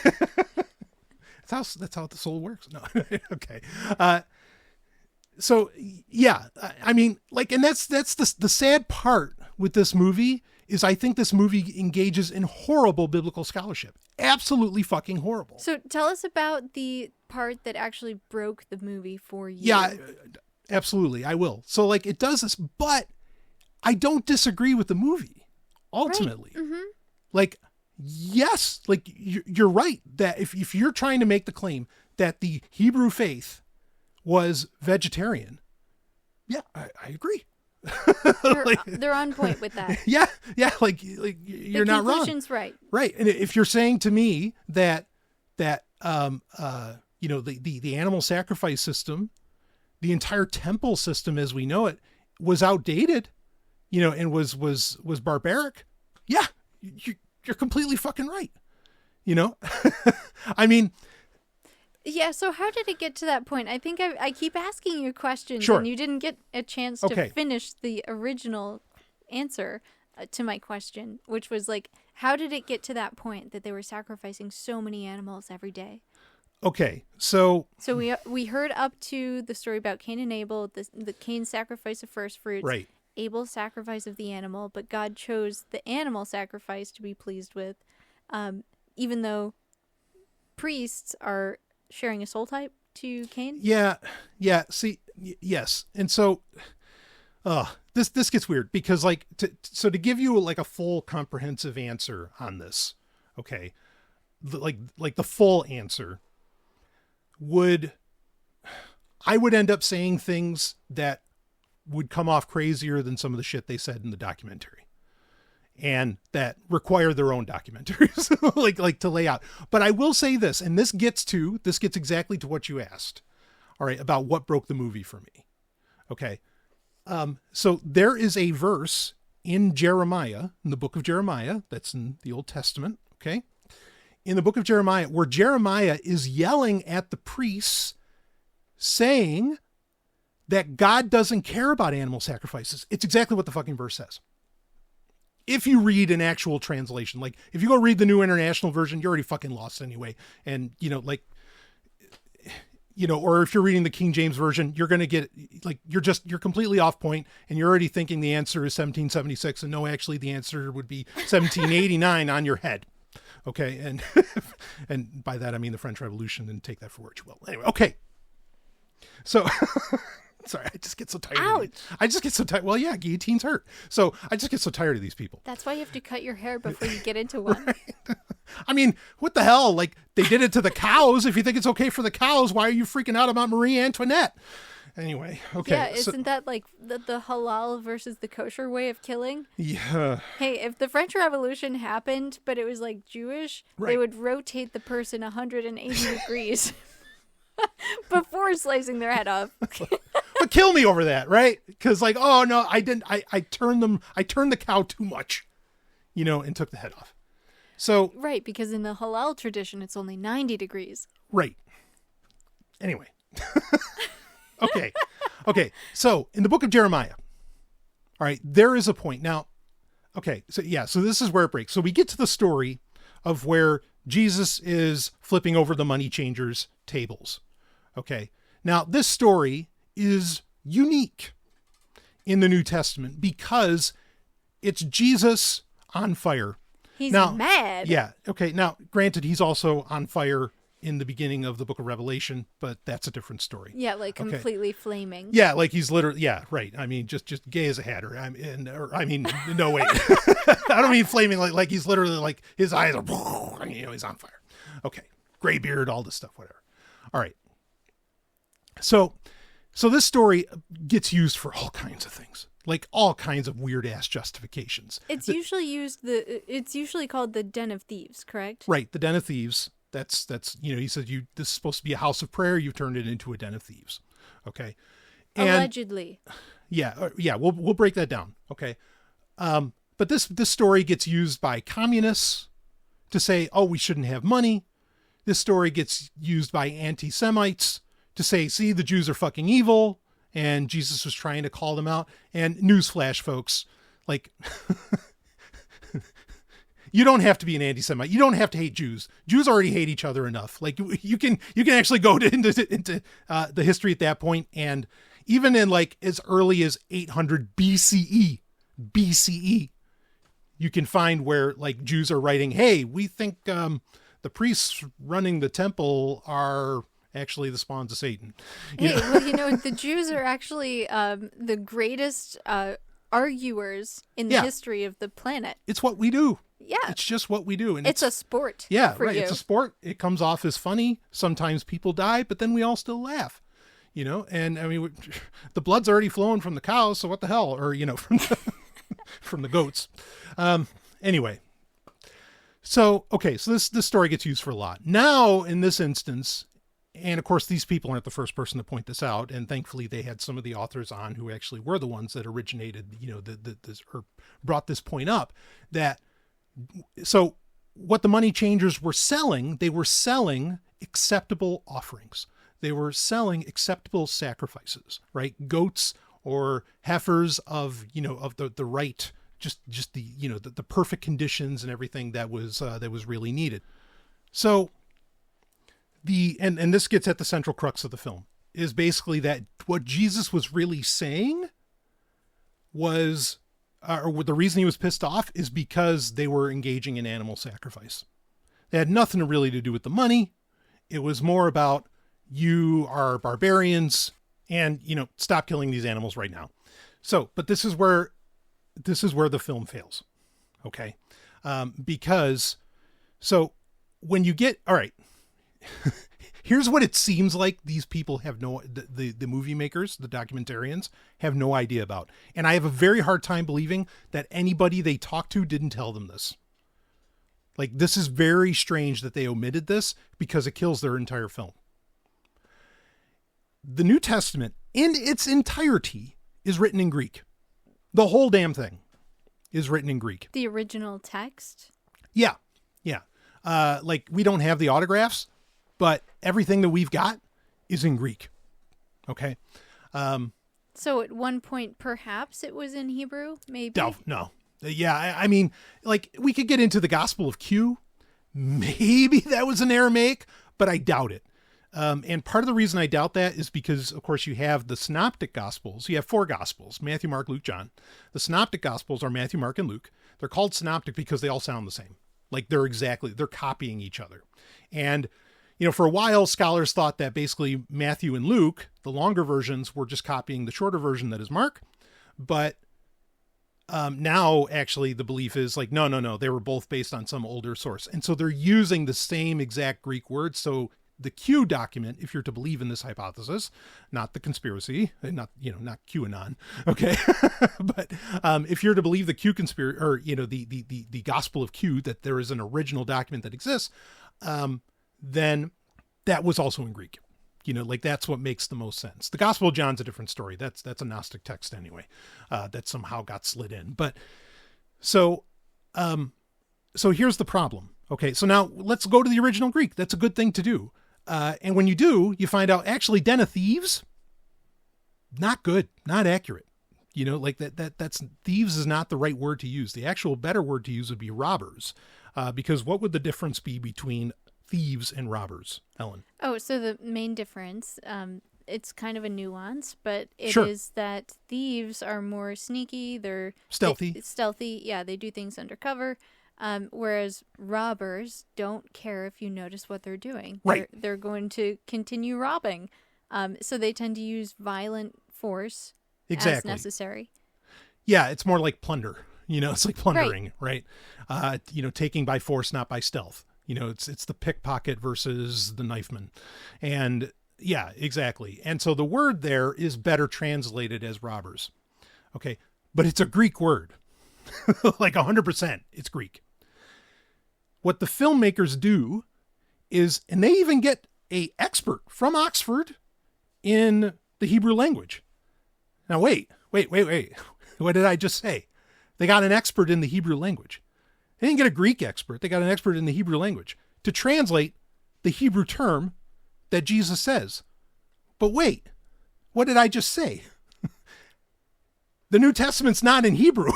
Speaker 3: that's how the soul works. No, okay. So yeah, I mean, like, and that's the sad part with this movie is I think this movie engages in horrible biblical scholarship. Absolutely fucking horrible.
Speaker 4: So tell us about the part that actually broke the movie for you.
Speaker 3: Yeah, absolutely. I will. So like it does this, but I don't disagree with the movie ultimately.
Speaker 4: Right. Mm-hmm.
Speaker 3: Like, yes, like you're right that if you're trying to make the claim that the Hebrew faith was vegetarian, yeah, I agree.
Speaker 4: They're on point with that.
Speaker 3: Yeah, like you're not wrong.
Speaker 4: Conclusion's right.
Speaker 3: Right, and if you're saying to me that the animal sacrifice system, the entire temple system as we know it, was outdated, and was barbaric, yeah, you're completely fucking right. I mean.
Speaker 4: Yeah, so how did it get to that point? I think I keep asking you questions,
Speaker 3: Sure.
Speaker 4: and you didn't get a chance to finish the original answer to my question, which was like, how did it get to that point that they were sacrificing so many animals every day?
Speaker 3: Okay, so
Speaker 4: we heard up to the story about Cain and Abel, the Cain sacrifice of first fruits,
Speaker 3: right.
Speaker 4: Abel's sacrifice of the animal, but God chose the animal sacrifice to be pleased with, even though priests are sharing a soul type, to Cain?
Speaker 3: Yeah. See, yes. And so, this gets weird because like, to give you like a full comprehensive answer on this, okay, like the full answer I would end up saying things that would come off crazier than some of the shit they said in the documentary, and that require their own documentaries, like to lay out. But I will say this, and this gets exactly to what you asked. All right. About what broke the movie for me. Okay. So there is a verse in Jeremiah, in the book of Jeremiah, that's in the Old Testament. Okay. In the book of Jeremiah, where Jeremiah is yelling at the priests saying that God doesn't care about animal sacrifices. It's exactly what the fucking verse says. If you read an actual translation, like if you go read the New International Version, you're already fucking lost anyway. And, or if you're reading the King James Version, you're going to get like, you're completely off point and you're already thinking the answer is 1776. And no, actually the answer would be 1789 on your head. Okay. And, and by that, I mean the French Revolution, and take that for what you will. Anyway. Okay. So sorry, I just get so tired.
Speaker 4: Ouch.
Speaker 3: I just get so tired. Well, yeah, guillotines hurt. So I just get so tired of these people.
Speaker 4: That's why you have to cut your hair before you get into one.
Speaker 3: Right? I mean, what the hell? Like, they did it to the cows. If you think it's okay for the cows, why are you freaking out about Marie Antoinette? Anyway, okay.
Speaker 4: Yeah, isn't that like the halal versus the kosher way of killing?
Speaker 3: Yeah.
Speaker 4: Hey, if the French Revolution happened, but it was like Jewish,
Speaker 3: Right.
Speaker 4: they would rotate the person 180 degrees before slicing their head off.
Speaker 3: But kill me over that, right? Because like, oh no, I didn't. I turned the cow too much, and took the head off. So
Speaker 4: Right, because in the halal tradition, it's only 90 degrees.
Speaker 3: right. Anyway. Okay. So in the book of Jeremiah, all right, there is a point now. Okay. So yeah, so this is where it breaks. So we get to the story of where Jesus is flipping over the money changers' tables. Okay. Now this story is unique in the New Testament because it's Jesus on fire.
Speaker 4: He's
Speaker 3: Now,
Speaker 4: mad.
Speaker 3: Yeah. Okay. Now, granted, he's also on fire in the beginning of the book of Revelation, but that's a different story.
Speaker 4: Yeah, like
Speaker 3: Okay.
Speaker 4: completely flaming.
Speaker 3: Yeah, like he's literally, yeah, right. I mean, just gay as a hatter. No, wait. I don't mean flaming like he's literally like his eyes are, he's on fire. Okay. Gray beard, all this stuff, whatever. All right. So this story gets used for all kinds of things, like all kinds of weird ass justifications.
Speaker 4: It's usually called the Den of Thieves, correct?
Speaker 3: Right. The Den of Thieves. That's, he said this is supposed to be a house of prayer. You've turned it into a den of thieves. Okay. And
Speaker 4: Allegedly.
Speaker 3: yeah. We'll break that down. Okay. But this story gets used by communists to say, oh, we shouldn't have money. This story gets used by anti-Semites to say, see, the Jews are fucking evil. And Jesus was trying to call them out. And newsflash, folks, like, you don't have to be an anti-Semite. You don't have to hate Jews. Jews already hate each other enough. Like you can actually go into the history at that point, and even in like as early as 800 BCE, you can find where like Jews are writing, "Hey, we think the priests running the temple are actually the spawns of Satan."
Speaker 4: The Jews are actually the greatest arguers in the history of the planet.
Speaker 3: It's what we do.
Speaker 4: Yeah.
Speaker 3: It's just what we do. And
Speaker 4: it's a sport.
Speaker 3: Yeah,
Speaker 4: for
Speaker 3: right.
Speaker 4: you.
Speaker 3: It's a sport. It comes off as funny. Sometimes people die, but then we all still laugh, and I mean, the blood's already flowing from the cows. So what the hell? Or, from the goats. Anyway. So, okay. So this story gets used for a lot. Now, in this instance, and of course, these people aren't the first person to point this out. And thankfully they had some of the authors on who actually were the ones that originated, or brought this point up so what the money changers were selling, they were selling acceptable offerings. They were selling acceptable sacrifices, right? Goats or heifers of the right, just the perfect conditions and everything that was really needed. So and this gets at the central crux of the film, is basically that what Jesus was really saying was, or the reason he was pissed off is because they were engaging in animal sacrifice. They had nothing really to do with the money. It was more about, you are barbarians, and, stop killing these animals right now. So, but this is where the film fails. Okay. Because, so when you get, all right, here's what it seems like these people have the movie makers, the documentarians, have no idea about. And I have a very hard time believing that anybody they talked to didn't tell them this. Like, this is very strange that they omitted this, because it kills their entire film. The New Testament in its entirety is written in Greek. The whole damn thing is written in Greek.
Speaker 4: The original text?
Speaker 3: Yeah. Yeah. Like, we don't have the autographs, but everything that we've got is in Greek. Okay.
Speaker 4: So at one point, perhaps it was in Hebrew, maybe?
Speaker 3: No. Yeah. I mean, like, we could get into the Gospel of Q. Maybe that was in Aramaic, but I doubt it. And part of the reason I doubt that is because, of course, you have the Synoptic Gospels. You have 4 Gospels: Matthew, Mark, Luke, John. The Synoptic Gospels are Matthew, Mark, and Luke. They're called synoptic because they all sound the same. Like, they're copying each other. And, for a while, scholars thought that basically Matthew and Luke, the longer versions, were just copying the shorter version that is Mark. But now, actually, the belief is like, no, they were both based on some older source. And so they're using the same exact Greek words. So the Q document, if you're to believe in this hypothesis, not the conspiracy, not QAnon, okay, but if you're to believe the Q conspiracy, or the Gospel of Q, that there is an original document that exists, then that was also in Greek. Like, that's what makes the most sense. The Gospel of John's a different story. That's a Gnostic text anyway, that somehow got slid in. But so here's the problem. Okay, so now let's go to the original Greek. That's a good thing to do. And when you do, you find out actually den of thieves, not good, not accurate. Like that's thieves is not the right word to use. The actual better word to use would be robbers. Because what would the difference be between thieves and robbers, Ellen?
Speaker 4: Oh, so the main difference, it's kind of a nuance, but it
Speaker 3: Sure.
Speaker 4: is that thieves are more sneaky. They're
Speaker 3: Stealthy.
Speaker 4: Stealthy. Yeah, they do things undercover. Whereas robbers don't care if you notice what they're doing.
Speaker 3: Right.
Speaker 4: They're going to continue robbing. So they tend to use violent force as necessary.
Speaker 3: Yeah, it's more like plunder. It's like plundering, right? Taking by force, not by stealth. It's the pickpocket versus the knifeman. And yeah, exactly. And so the word there is better translated as robbers. Okay. But it's a Greek word. Like 100%, it's Greek. What the filmmakers do is, and they even get an expert from Oxford in the Hebrew language. Now, wait. What did I just say? They got an expert in the Hebrew language. They didn't get a Greek expert. They got an expert in the Hebrew language to translate the Hebrew term that Jesus says. But wait, what did I just say? The New Testament's not in Hebrew.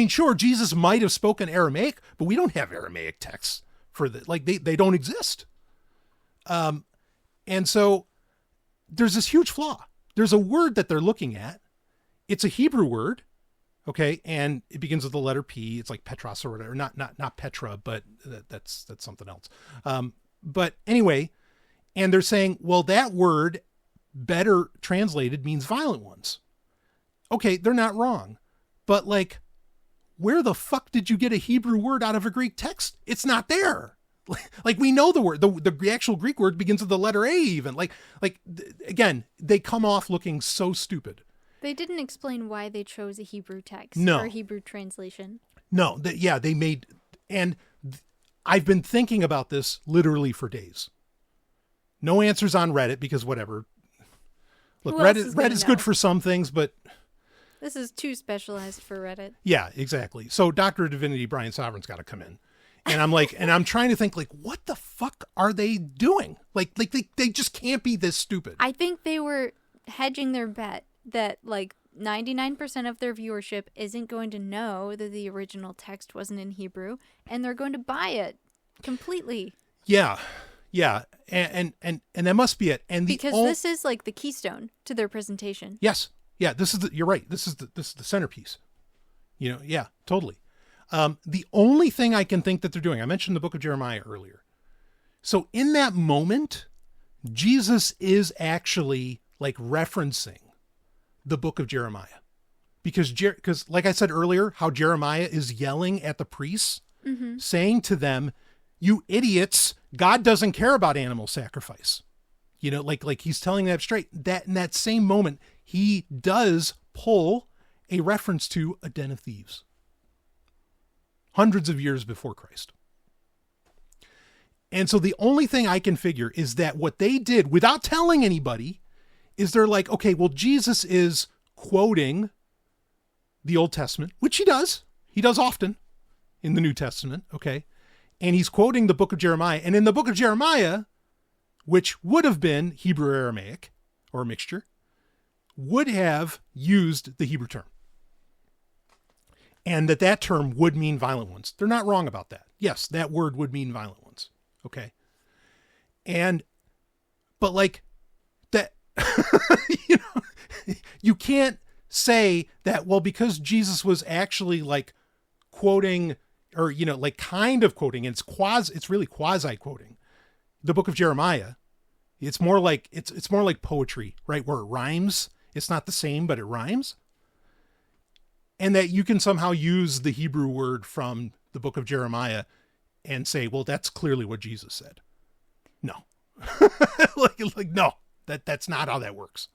Speaker 3: Sure, Jesus might have spoken Aramaic, but we don't have Aramaic texts for they don't exist. And so there's this huge flaw. There's a word that they're looking at. It's a Hebrew word. Okay. And it begins with the letter P. It's like Petros or whatever, not Petra, but that's something else. But anyway, and they're saying, well, that word better translated means violent ones. Okay, they're not wrong, but where the fuck did you get a Hebrew word out of a Greek text? It's not there. Like, we know the word, the actual Greek word begins with the letter A even. Again, they come off looking so stupid.
Speaker 4: They didn't explain why they chose a Hebrew text or Hebrew translation.
Speaker 3: No, they made, and I've been thinking about this literally for days. No answers on Reddit because whatever. Look, Reddit is good for some things, but
Speaker 4: this is too specialized for Reddit.
Speaker 3: Yeah, exactly. So Dr. Divinity Brian Sovryn's got to come in. And I'm and I'm trying to think what the fuck are they doing? They just can't be this stupid.
Speaker 4: I think they were hedging their bet that 99% of their viewership isn't going to know that the original text wasn't in Hebrew, and they're going to buy it completely.
Speaker 3: Yeah. Yeah. And that must be it. And
Speaker 4: because this is the keystone to their presentation.
Speaker 3: Yes. Yeah, you're right. This is the centerpiece. Yeah, totally. The only thing I can think that they're doing, I mentioned the book of Jeremiah earlier. So in that moment, Jesus is actually like referencing the book of Jeremiah. Because like I said earlier, how Jeremiah is yelling at the priests, saying to them, you idiots, God doesn't care about animal sacrifice. You know, like he's telling them straight. That in that same moment, he does pull a reference to a den of thieves. Hundreds of years before Christ. And so the only thing I can figure is that what they did without telling anybody is they're like, okay, well, Jesus is quoting the Old Testament, which he does. He does often in the New Testament, okay? And he's quoting the book of Jeremiah. And in the book of Jeremiah, which would have been Hebrew Aramaic or a mixture, would have used the Hebrew term. And that term would mean violent ones. They're not wrong about that. Yes, that word would mean violent ones. Okay. But like that, you know, you can't say that, well, because Jesus was actually like quoting or, you know, like kind of quoting, and it's really quasi quoting the book of Jeremiah. It's more like, it's more like poetry, right? Where it rhymes. It's not the same, but it rhymes. And that you can somehow use the Hebrew word from the book of Jeremiah and say, well, that's clearly what Jesus said. No, like, no, that's not how that works.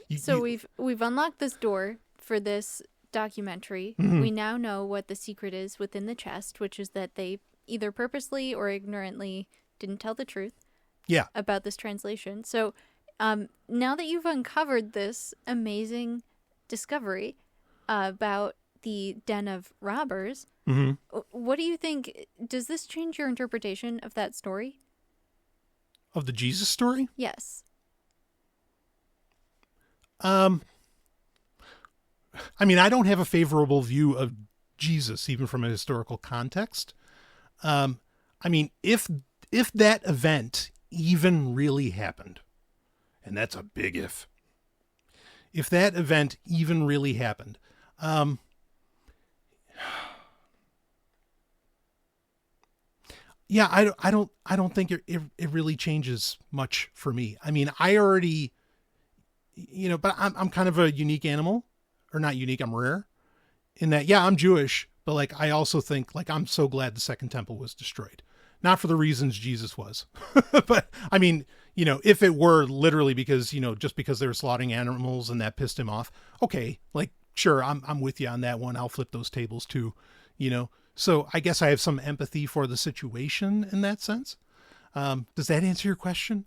Speaker 4: We've unlocked this door for this documentary.
Speaker 3: Mm-hmm.
Speaker 4: We now know what the secret is within the chest, which is that they either purposely or ignorantly didn't tell the truth.
Speaker 3: Yeah.
Speaker 4: About this translation. So, now that you've uncovered this amazing discovery about the den of robbers, what do you think? Does this change your interpretation of that story?
Speaker 3: Of the Jesus story?
Speaker 4: Yes.
Speaker 3: I mean, I don't have a favorable view of Jesus, even from a historical context. I mean, if that event even really happened, and that's a big if that event even really happened, yeah, I don't think it really changes much for me. I mean, I already, you know, but I'm kind of a unique animal, or not unique, I'm rare in that, yeah, I'm Jewish, but like, I also think like, I'm so glad the second temple was destroyed. Not for the reasons Jesus was, but I mean, you know, if it were literally because, you know, just because they were slaughtering animals and that pissed him off. Okay. Like, sure. I'm with you on that one. I'll flip those tables too, you know? So I guess I have some empathy for the situation in that sense. Does that answer your question?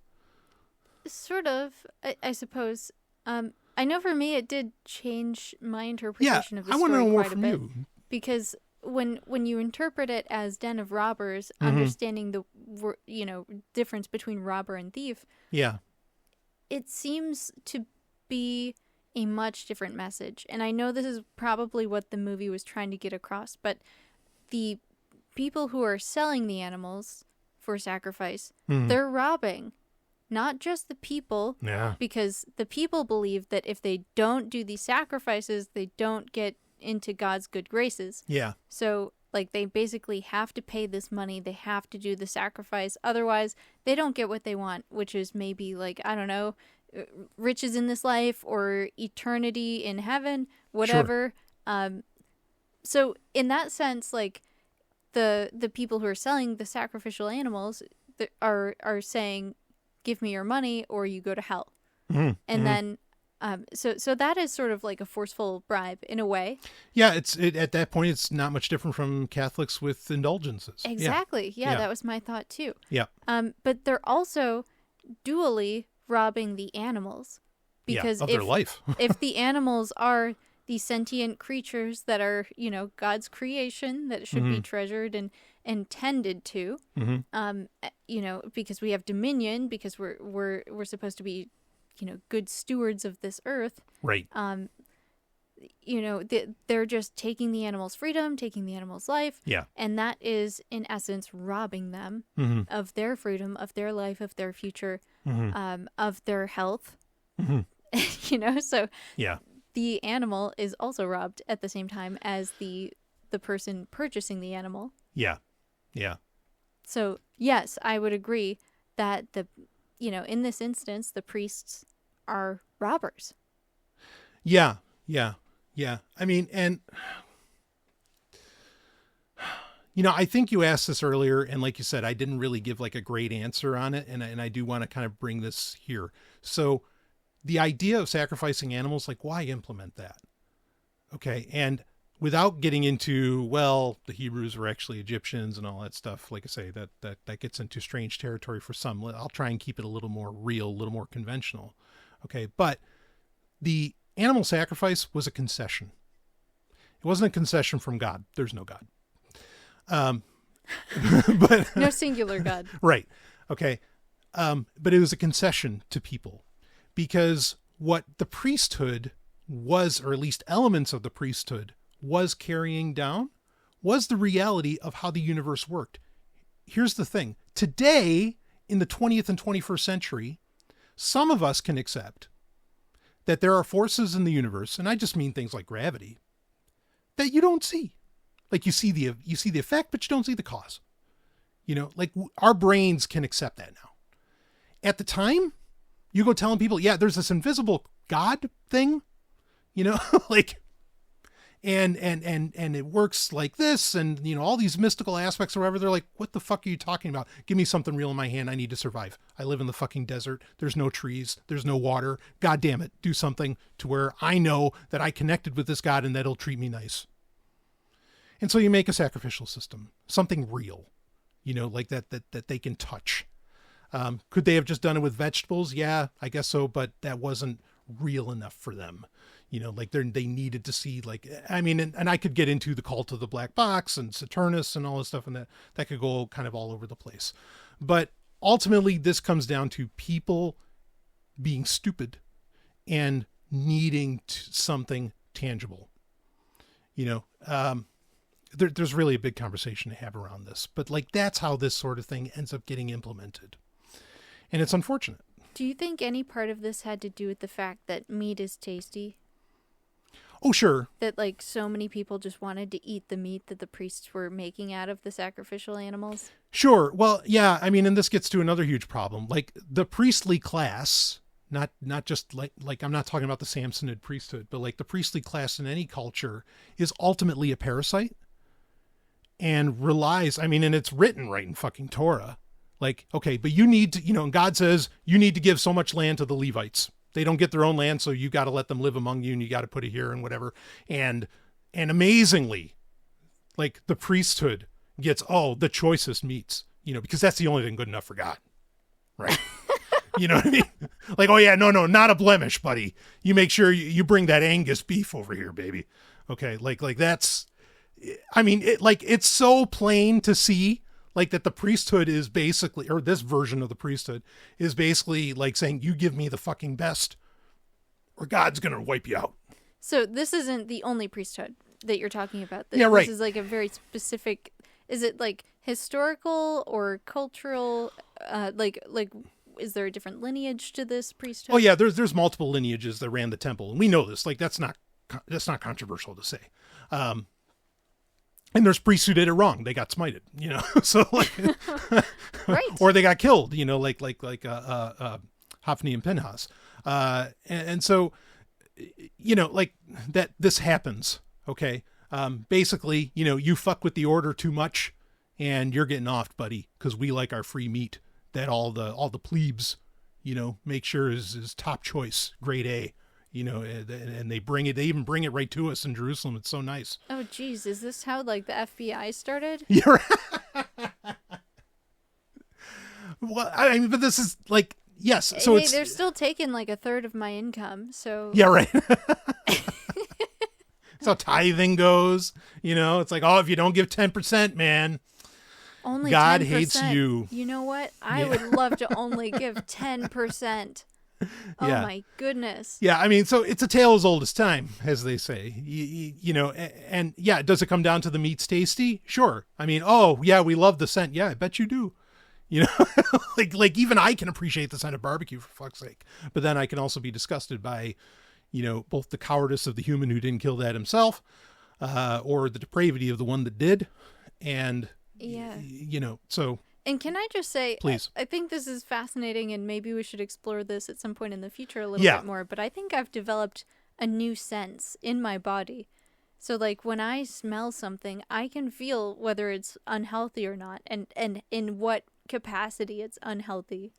Speaker 4: Sort of, I suppose. I know for me it did change my interpretation of the story. I want to know more from you. Because when you interpret it as den of robbers, understanding the, you know, difference between robber and thief,
Speaker 3: yeah,
Speaker 4: it seems to be a much different message. And I know this is probably what the movie was trying to get across, but the people who are selling the animals for sacrifice, they're robbing not just the people, because the people believe that if they don't do these sacrifices, they don't get into God's good graces.
Speaker 3: Yeah.
Speaker 4: So, like, they basically have to pay this money. They have to do the sacrifice. Otherwise, they don't get what they want, which is maybe, like, I don't know, riches in this life or eternity in heaven, whatever. Sure. So, in that sense, like, the people who are selling the sacrificial animals are saying, give me your money or you go to hell. And then so that is sort of like a forceful bribe in a way. Yeah,
Speaker 3: at that point it's not much different from Catholics with indulgences.
Speaker 4: Exactly. Yeah, that was my thought too.
Speaker 3: Yeah.
Speaker 4: But they're also dually robbing the animals because
Speaker 3: of their life.
Speaker 4: If the animals are the sentient creatures that are, you know, God's creation that should be treasured and tended to, you know, because we have dominion, because we're supposed to be, you know, good stewards of this earth.
Speaker 3: Right.
Speaker 4: You know, they're just taking the animal's freedom, taking the animal's life. Yeah. And that is, in essence, robbing them of their freedom, of their life, of their future, of their health. You know, so yeah, the animal is also robbed at the same time as the person purchasing the animal.
Speaker 3: Yeah. Yeah.
Speaker 4: So, yes, I would agree that in this instance, the priests are robbers.
Speaker 3: Yeah. I mean, and I think you asked this earlier, and like you said, I didn't really give like a great answer on it. And I do want to kind of bring this here. So the idea of sacrificing animals, like, why implement that? Okay. And without getting into, well, the Hebrews were actually Egyptians and all that stuff. Like I say, that gets into strange territory for some. I'll try and keep it a little more real, a little more conventional. Okay. But the animal sacrifice was a concession. It wasn't a concession from God. There's no God. But
Speaker 4: no singular God.
Speaker 3: Right. Okay. But it was a concession to people, because what the priesthood was, or at least elements of the priesthood was carrying down, was the reality of how the universe worked. Here's the thing. Today, in the 20th and 21st century, some of us can accept that there are forces in the universe, and I just mean things like gravity, that you don't see. Like, you see the effect, but you don't see the cause. Like, our brains can accept that now. At the time, you go telling people, yeah, there's this invisible God thing, like, and it works like this, and all these mystical aspects or whatever. They're like, what the fuck are you talking about? Give me something real in my hand. I need to survive. I live in the fucking desert. There's no trees. There's no water. God damn it. Do something to where I know that I connected with this God and that he'll treat me nice. And so you make a sacrificial system, something real, like that they can touch. Could they have just done it with vegetables? Yeah, I guess so. But that wasn't real enough for them. Like they needed to see, like, I mean, and I could get into the cult of the black box and Saturnus and all this stuff, and that could go kind of all over the place. But ultimately, this comes down to people being stupid and needing something tangible. There's really a big conversation to have around this, but like, that's how this sort of thing ends up getting implemented. And it's unfortunate.
Speaker 4: Do you think any part of this had to do with the fact that meat is tasty?
Speaker 3: Oh, sure.
Speaker 4: That like so many people just wanted to eat the meat that the priests were making out of the sacrificial animals?
Speaker 3: Sure. Well, yeah, I mean, and this gets to another huge problem. Like, the priestly class, not just like I'm not talking about the Samsonid priesthood, but like the priestly class in any culture is ultimately a parasite and relies, I mean, and it's written right in fucking Torah. Like, okay, but you need to, and God says you need to give so much land to the Levites. They don't get their own land, so you got to let them live among you, and you got to put it here and whatever. And amazingly, like, the priesthood gets the choicest meats, because that's the only thing good enough for God, right? You know what I mean? Like, oh yeah, no, not a blemish, buddy. You make sure you bring that Angus beef over here, baby. Okay, like that's, I mean, it's so plain to see. Like, that the priesthood is basically, or this version of the priesthood is basically like saying, you give me the fucking best or God's going to wipe you out.
Speaker 4: So this isn't the only priesthood that you're talking about.
Speaker 3: Yeah, right.
Speaker 4: This is like a very specific, is it like historical or cultural? Like, is there a different lineage to this priesthood?
Speaker 3: Oh yeah, there's multiple lineages that ran the temple. And we know this, like, that's not controversial to say. And there's priests who did it wrong. They got smited, so like,
Speaker 4: right.
Speaker 3: Or they got killed, like Hophni and Pinhas. And so, like that, this happens. Okay. Basically, you fuck with the order too much and you're getting offed, buddy. 'Cause we like our free meat that all the plebes, make sure is top choice, grade A. And they even bring it right to us in Jerusalem. It's so nice.
Speaker 4: Oh, geez. Is this how, like, the FBI started?
Speaker 3: You're well, I mean, but this is like, yes. So
Speaker 4: hey, they're still taking like a third of my income. So
Speaker 3: yeah, right. That's how tithing goes. It's like, if you don't give 10%, man,
Speaker 4: only
Speaker 3: God
Speaker 4: 10%.
Speaker 3: hates you.
Speaker 4: You know what? I would love to only give 10%. Oh my goodness.
Speaker 3: Yeah, I mean, so it's a tale as old as time, as they say. And yeah, does it come down to the meat's tasty? Sure. I mean, oh yeah, we love the scent. Yeah, I bet you do. Like even I can appreciate the scent of barbecue, for fuck's sake. But then I can also be disgusted by, both the cowardice of the human who didn't kill that himself, or the depravity of the one that did. And
Speaker 4: yeah,
Speaker 3: so
Speaker 4: And can I just say,
Speaker 3: Please.
Speaker 4: I think this is fascinating, and maybe we should explore this at some point in the future a little bit more, but I think I've developed a new sense in my body. So, like, when I smell something, I can feel whether it's unhealthy or not, and in what capacity it's unhealthy.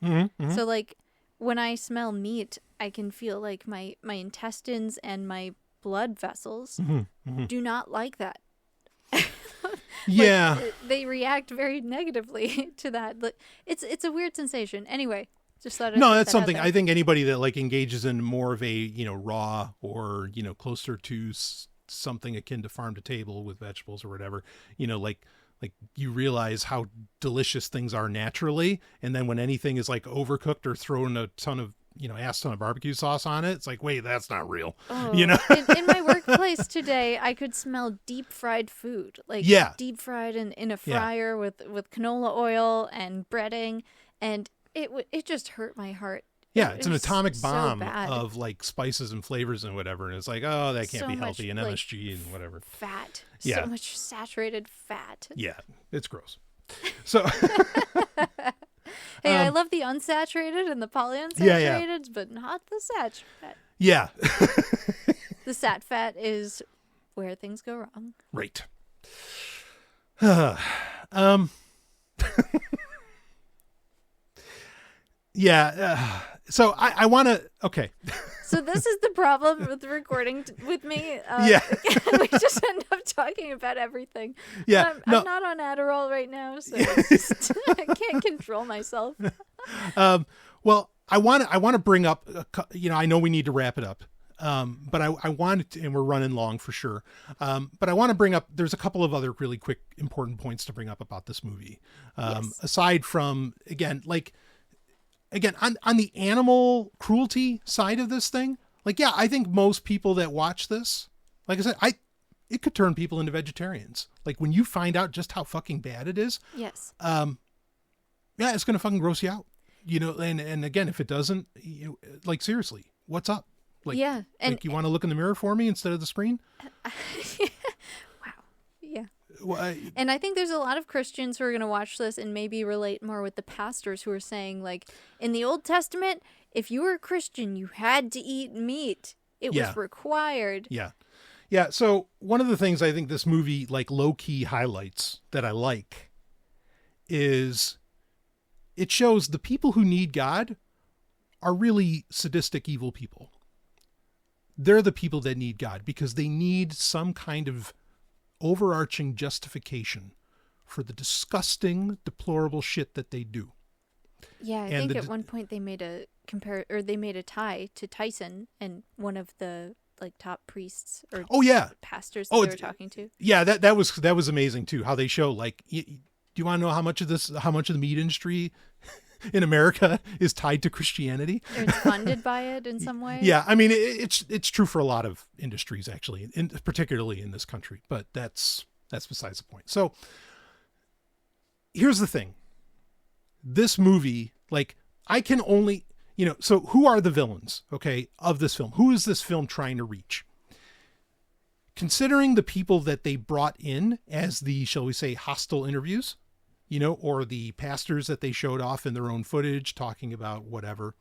Speaker 4: So, like, when I smell meat, I can feel like my intestines and my blood vessels do not like that.
Speaker 3: Yeah.
Speaker 4: They react very negatively to that. But it's a weird sensation. Anyway, just thought I'd
Speaker 3: No,
Speaker 4: put
Speaker 3: that's
Speaker 4: that out
Speaker 3: something
Speaker 4: there.
Speaker 3: I think anybody that like engages in more of a, raw or, closer to something akin to farm to table with vegetables or whatever, like you realize how delicious things are naturally. And then when anything is like overcooked or thrown a ton of, ass ton of barbecue sauce on it, it's like, wait, that's not real.
Speaker 4: Oh,
Speaker 3: In
Speaker 4: my workplace today, I could smell deep fried food, like deep fried in a fryer with canola oil and breading, and it just hurt my heart.
Speaker 3: Yeah, it's an
Speaker 4: was
Speaker 3: atomic
Speaker 4: so
Speaker 3: bomb
Speaker 4: bad.
Speaker 3: of like spices and flavors and whatever, and it's like, oh, that can't
Speaker 4: So
Speaker 3: be
Speaker 4: much,
Speaker 3: healthy, and
Speaker 4: like,
Speaker 3: MSG and whatever.
Speaker 4: Fat,
Speaker 3: Yeah.
Speaker 4: so much saturated fat.
Speaker 3: Yeah, it's gross. So
Speaker 4: Hey, I love the unsaturated and the polyunsaturated,
Speaker 3: Yeah.
Speaker 4: but not the saturated.
Speaker 3: yeah,
Speaker 4: The sat fat is where things go wrong.
Speaker 3: right. Yeah. So I want to. Okay.
Speaker 4: So this is the problem with recording with me.
Speaker 3: Yeah.
Speaker 4: We just end up talking about everything.
Speaker 3: Yeah,
Speaker 4: I'm
Speaker 3: no.
Speaker 4: not on Adderall right now, so it's just, I can't control myself.
Speaker 3: Well, I want to bring up. I know we need to wrap it up. But I wanted to, and we're running long for sure. But I want to bring up. There's a couple of other really quick, important points to bring up about this movie.
Speaker 4: Yes.
Speaker 3: Aside from on the animal cruelty side of this thing, I think most people that watch this, like I said, it could turn people into vegetarians. Like when you find out just how fucking bad it is,
Speaker 4: Yes.
Speaker 3: it's going to fucking gross you out, and again, if it doesn't, seriously, what's up?
Speaker 4: Yeah. And
Speaker 3: you want to look in the mirror for me instead of the screen?
Speaker 4: wow. Yeah.
Speaker 3: Well,
Speaker 4: And I think there's a lot of Christians who are going to watch this and maybe relate more with the pastors who are saying, like, in the Old Testament, if you were a Christian, you had to eat meat. It was required.
Speaker 3: Yeah. Yeah. So one of the things I think this movie low key highlights that I like is it shows the people who need God are really sadistic, evil people. They're the people that need God because they need some kind of overarching justification for the disgusting, deplorable shit that they do.
Speaker 4: Yeah, I think at one point they made a tie to Tyson and one of the top priests or pastors that they were talking to.
Speaker 3: Yeah, that was amazing too. How they show do you want to know how much of the meat industry in America is tied to Christianity?
Speaker 4: Or it's funded by it in some way.
Speaker 3: Yeah, I mean it's true for a lot of industries actually, particularly in this country. But that's besides the point. So here's the thing: this movie, I can only, so who are the villains? Okay, of this film, who is this film trying to reach? Considering the people that they brought in as the, shall we say, hostile interviews, or the pastors that they showed off in their own footage talking about whatever.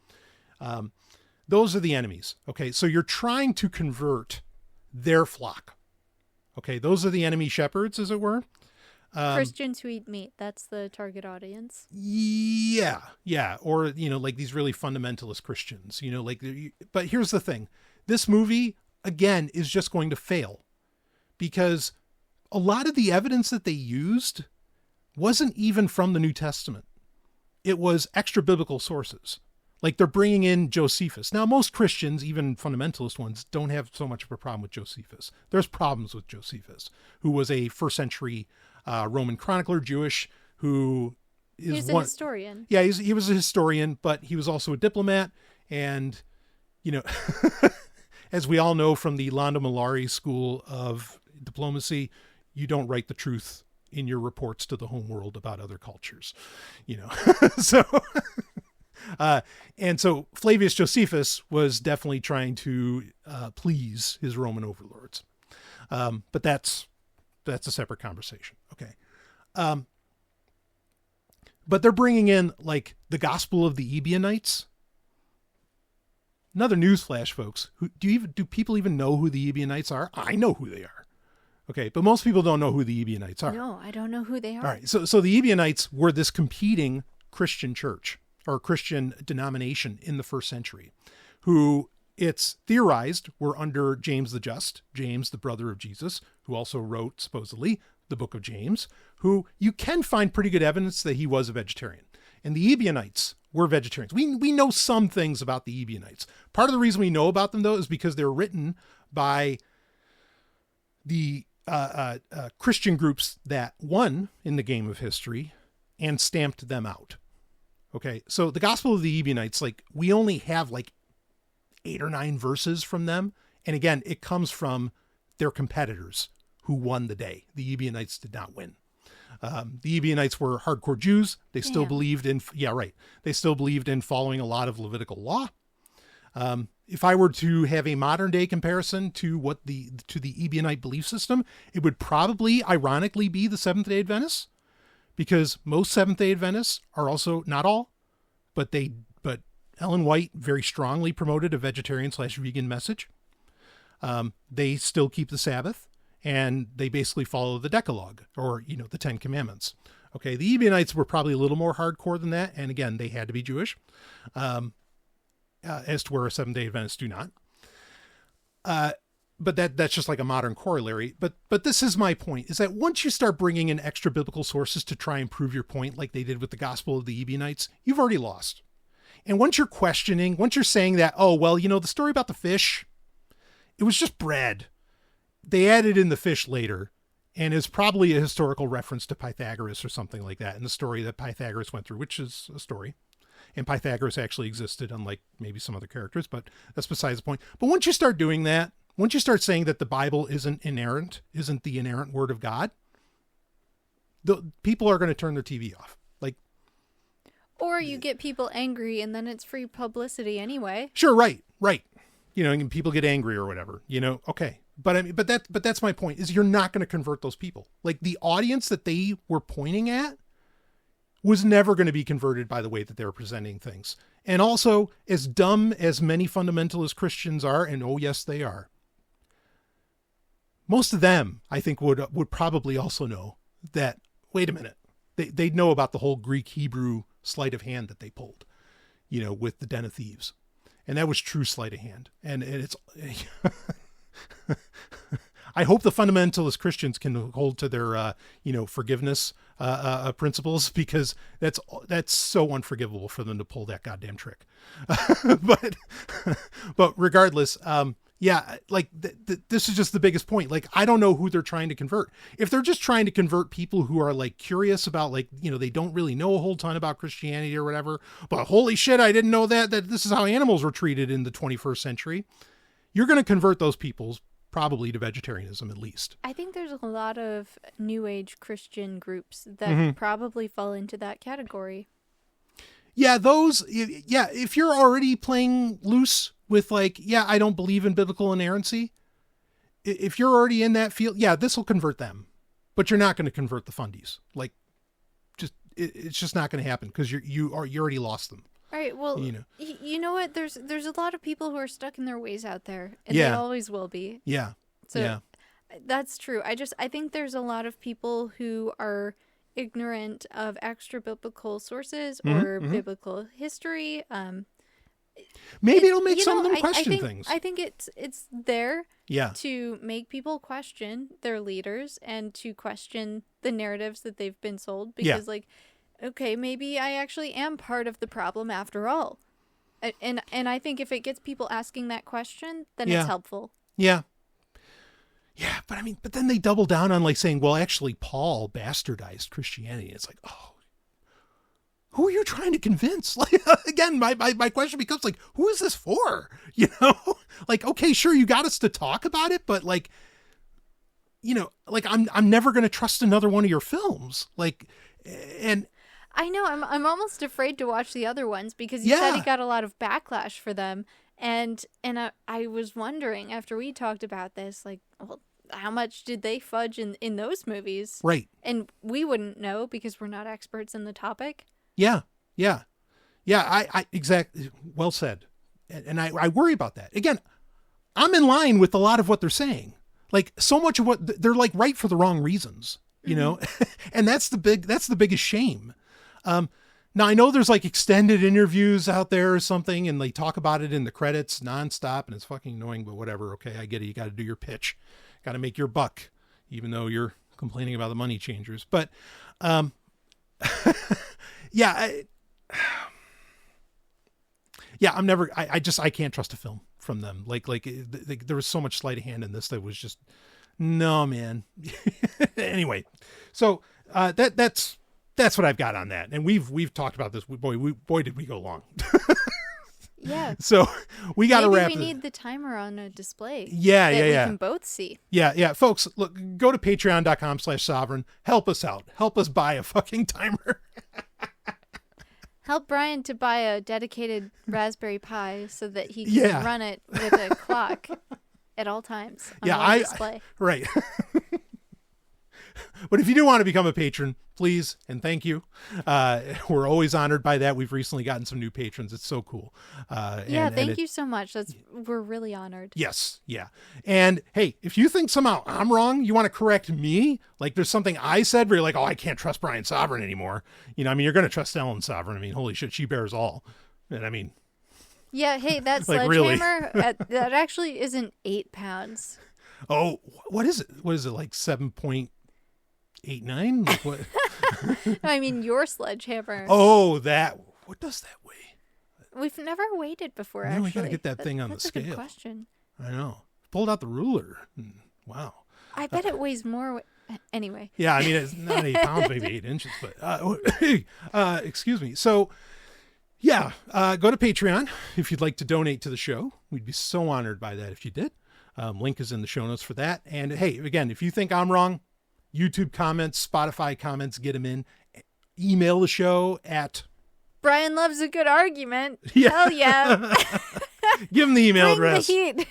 Speaker 3: Those are the enemies. Okay. So you're trying to convert their flock. Okay. Those are the enemy shepherds, as it were.
Speaker 4: Christians who eat meat. That's the target audience.
Speaker 3: Yeah. Yeah. Or, these really fundamentalist Christians, but here's the thing. This movie, again, is just going to fail because a lot of the evidence that they used wasn't even from the New Testament. It was extra biblical sources. They're bringing in Josephus. Now, most Christians, even fundamentalist ones, don't have so much of a problem with Josephus. There's problems with Josephus, who was a first century Roman chronicler, Jewish, who is
Speaker 4: He's a historian.
Speaker 3: Yeah, he was a historian, but he was also a diplomat. And, as we all know from the Lando Malari School of Diplomacy, you don't write the truth in your reports to the home world about other cultures, so, and so Flavius Josephus was definitely trying to, please his Roman overlords. But that's a separate conversation. Okay. But they're bringing in like the gospel of the Ebionites. Another newsflash, folks. Do people even know who the Ebionites are? I know who they are. Okay, but most people don't know who the Ebionites are.
Speaker 4: No, I don't know who they are.
Speaker 3: All right, so the Ebionites were this competing Christian church or Christian denomination in the first century, who it's theorized were under James the Just, James, the brother of Jesus, who also wrote, supposedly, the book of James, who you can find pretty good evidence that he was a vegetarian. And the Ebionites were vegetarians. We know some things about the Ebionites. Part of the reason we know about them, though, is because they're written by the Christian groups that won in the game of history and stamped them out. Okay, so the Gospel of the Ebionites, like, we only have like 8 or 9 verses from them. And again, it comes from their competitors who won the day. The Ebionites did not win. The Ebionites were hardcore Jews. They still believed in, they still believed in following a lot of Levitical law. If I were to have a modern day comparison to the Ebionite belief system, it would probably ironically be the Seventh-day Adventists, because most Seventh-day Adventists are also, not all, but Ellen White very strongly promoted a vegetarian/vegan message. They still keep the Sabbath, and they basically follow the Decalogue, or, the 10 Commandments. Okay, the Ebionites were probably a little more hardcore than that, and again, they had to be Jewish, as to where Seventh-day Adventists do not. But that's just like a modern corollary. But this is my point, is that once you start bringing in extra biblical sources to try and prove your point, like they did with the Gospel of the Ebionites, you've already lost. And once you're questioning, once you're saying that, oh, well, the story about the fish, it was just bread. They added in the fish later, and is probably a historical reference to Pythagoras or something like that in the story that Pythagoras went through, which is a story. And Pythagoras actually existed, unlike maybe some other characters, but that's besides the point. But once you start doing that, once you start saying that the Bible isn't inerrant, isn't the inerrant word of God, the people are going to turn their TV off.
Speaker 4: Or you get people angry and then it's free publicity anyway.
Speaker 3: Sure, right. And people get angry or whatever, okay. But that's my point, is you're not going to convert those people. Like, the audience that they were pointing at was never going to be converted by the way that they were presenting things. And also, as dumb as many fundamentalist Christians are, and oh yes, they are, most of them, I think, would probably also know that, wait a minute, they'd know about the whole Greek-Hebrew sleight of hand that they pulled, with the Den of Thieves. And that was true sleight of hand. And it's, I hope the fundamentalist Christians can hold to their, forgiveness principles, because that's so unforgivable for them to pull that goddamn trick. but regardless, this is just the biggest point. Like, I don't know who they're trying to convert. If they're just trying to convert people who are like curious about, like, they don't really know a whole ton about Christianity or whatever, but holy shit, I didn't know that this is how animals were treated in the 21st century. You're going to convert those people probably to vegetarianism, at least.
Speaker 4: I think there's a lot of New Age Christian groups that probably fall into that category.
Speaker 3: Yeah, if you're already playing loose with, like, I don't believe in biblical inerrancy, if you're already in that field, this will convert them. But you're not going to convert the fundies. Like, it's just not going to happen, because you already lost them.
Speaker 4: All right, well, you know what? There's a lot of people who are stuck in their ways out there, and they always will be.
Speaker 3: Yeah.
Speaker 4: So that's true. I think there's a lot of people who are ignorant of extra biblical sources or biblical history.
Speaker 3: Maybe it'll make some of them question things.
Speaker 4: I think it's there
Speaker 3: Yeah.
Speaker 4: to make people question their leaders and to question the narratives that they've been sold. Because, like, okay, maybe I actually am part of the problem after all. And I think if it gets people asking that question, then it's helpful.
Speaker 3: Yeah. Yeah, but then they double down on, like, saying, well, actually, Paul bastardized Christianity. It's like, oh, who are you trying to convince? Like, again, my question becomes, like, who is this for? You know, like, okay, sure, you got us to talk about it, but, like, you know, like, I'm never going to trust another one of your films. Like, and
Speaker 4: I know I'm almost afraid to watch the other ones because you said he got a lot of backlash for them. And I was wondering after we talked about this, like, well, how much did they fudge in those movies?
Speaker 3: Right.
Speaker 4: And we wouldn't know because we're not experts in the topic.
Speaker 3: Yeah. I exactly. Well said. And I worry about that. Again, I'm in line with a lot of what they're saying. Like so much of what they're like right for the wrong reasons, you know? And that's the biggest shame. Now I know there's like extended interviews out there or something, and they talk about it in the credits nonstop, and it's fucking annoying, but whatever. Okay. I get it. You got to do your pitch, got to make your buck, even though you're complaining about the money changers. But, yeah, I can't trust a film from them. Like there was so much sleight of hand in this that was just, no, man. Anyway, so that's what I've got on that. And we've talked about this. Boy, did we go long.
Speaker 4: Yeah.
Speaker 3: So we got to wrap.
Speaker 4: Maybe we need the timer on a display.
Speaker 3: Yeah.
Speaker 4: We can both see.
Speaker 3: Yeah. Folks, look, go to patreon.com/sovryn. Help us out. Help us buy a fucking timer.
Speaker 4: Help Brian to buy a dedicated Raspberry Pi so that he can run it with a clock at all times on the display.
Speaker 3: Right. But if you do want to become a patron, please and thank you. We're always honored by that. We've recently gotten some new patrons. It's so cool.
Speaker 4: Thank you so much. We're really honored.
Speaker 3: Yes. Yeah. And hey, if you think somehow I'm wrong, you want to correct me, like there's something I said where you're like, oh, I can't trust Brian Sovryn anymore. You know, I mean, you're going to trust Ellen Sovryn. I mean, holy shit, she bears all. And I mean,
Speaker 4: yeah. Hey, that
Speaker 3: like,
Speaker 4: sledgehammer, that actually isn't 8 pounds.
Speaker 3: Oh, what is it? What is it, like 7.89? Like what?
Speaker 4: I mean, your sledgehammer.
Speaker 3: Oh, what does that weigh?
Speaker 4: We've never weighed it before,
Speaker 3: No,
Speaker 4: actually.
Speaker 3: we got to get that thing on the
Speaker 4: That's a
Speaker 3: scale.
Speaker 4: good question.
Speaker 3: I know. Pulled out the ruler. Wow.
Speaker 4: I bet it weighs more. Anyway.
Speaker 3: Yeah, I mean, it's not 8 pounds, maybe 8 inches, but excuse me. So, yeah, go to Patreon if you'd like to donate to the show. We'd be so honored by that if you did. Link is in the show notes for that. And hey, again, if you think I'm wrong, YouTube comments, Spotify comments, get them in. Email the show at
Speaker 4: Brian loves a good argument.
Speaker 3: Yeah.
Speaker 4: Hell yeah.
Speaker 3: Give him the email address.
Speaker 4: The heat.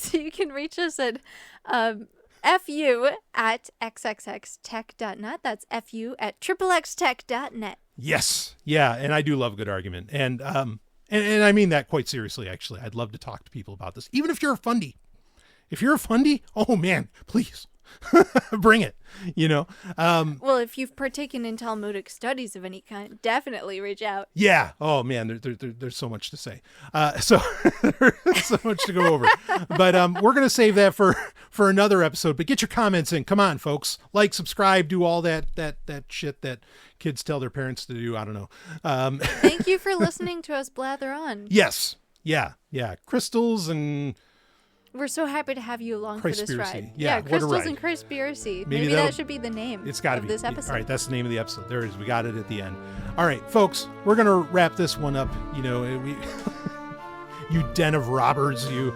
Speaker 4: So you can reach us at fu@xxxtech.net. That's fu@xxtech.net.
Speaker 3: Yes. Yeah. And I do love a good argument. And I mean that quite seriously, actually. I'd love to talk to people about this. Even if you're a fundy. If you're a fundy, oh man, please. Bring it, you know.
Speaker 4: Well, if you've partaken in Talmudic studies of any kind, definitely reach out.
Speaker 3: Yeah. Oh man, there's so much to say. So there's so much to go over. But we're gonna save that for another episode. But get your comments in. Come on, folks. Like, subscribe, do all that shit that kids tell their parents to do. I don't know.
Speaker 4: Thank you for listening to us blather on.
Speaker 3: Yes. Yeah. Crystals and.
Speaker 4: We're so happy to have you along for this ride.
Speaker 3: Yeah,
Speaker 4: Crystals and Christspiracy. Maybe that should be the name of this episode.
Speaker 3: All right, that's the name of the episode. There it is. We got it at the end. All right, folks, we're going to wrap this one up. You know, you den of robbers, you.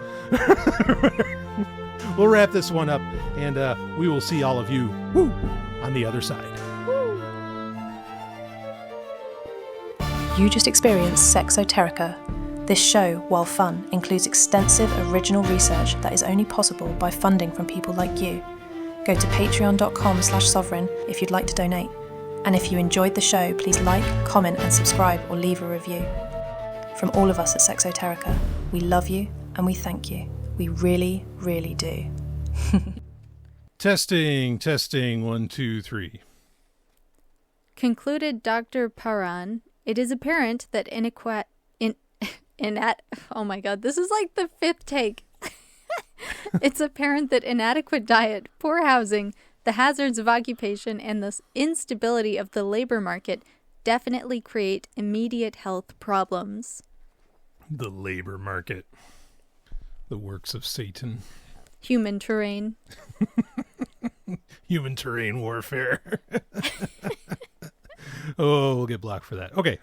Speaker 3: We'll wrap this one up, and we will see all of you on the other side.
Speaker 5: You just experienced Sexoterica. This show, while fun, includes extensive original research that is only possible by funding from people like you. Go to patreon.com/sovryn if you'd like to donate. And if you enjoyed the show, please like, comment and subscribe or leave a review. From all of us at Sexoterica, we love you and we thank you. We really, really do.
Speaker 3: Testing, 1, 2, 3.
Speaker 4: Concluded Dr. Paran, it is apparent that oh my god, this is like the 5th take. It's apparent that inadequate diet, poor housing, the hazards of occupation, and the instability of the labor market definitely create immediate health problems.
Speaker 3: The labor market. The works of Satan.
Speaker 4: Human terrain.
Speaker 3: Human terrain warfare. Oh, we'll get blocked for that. Okay.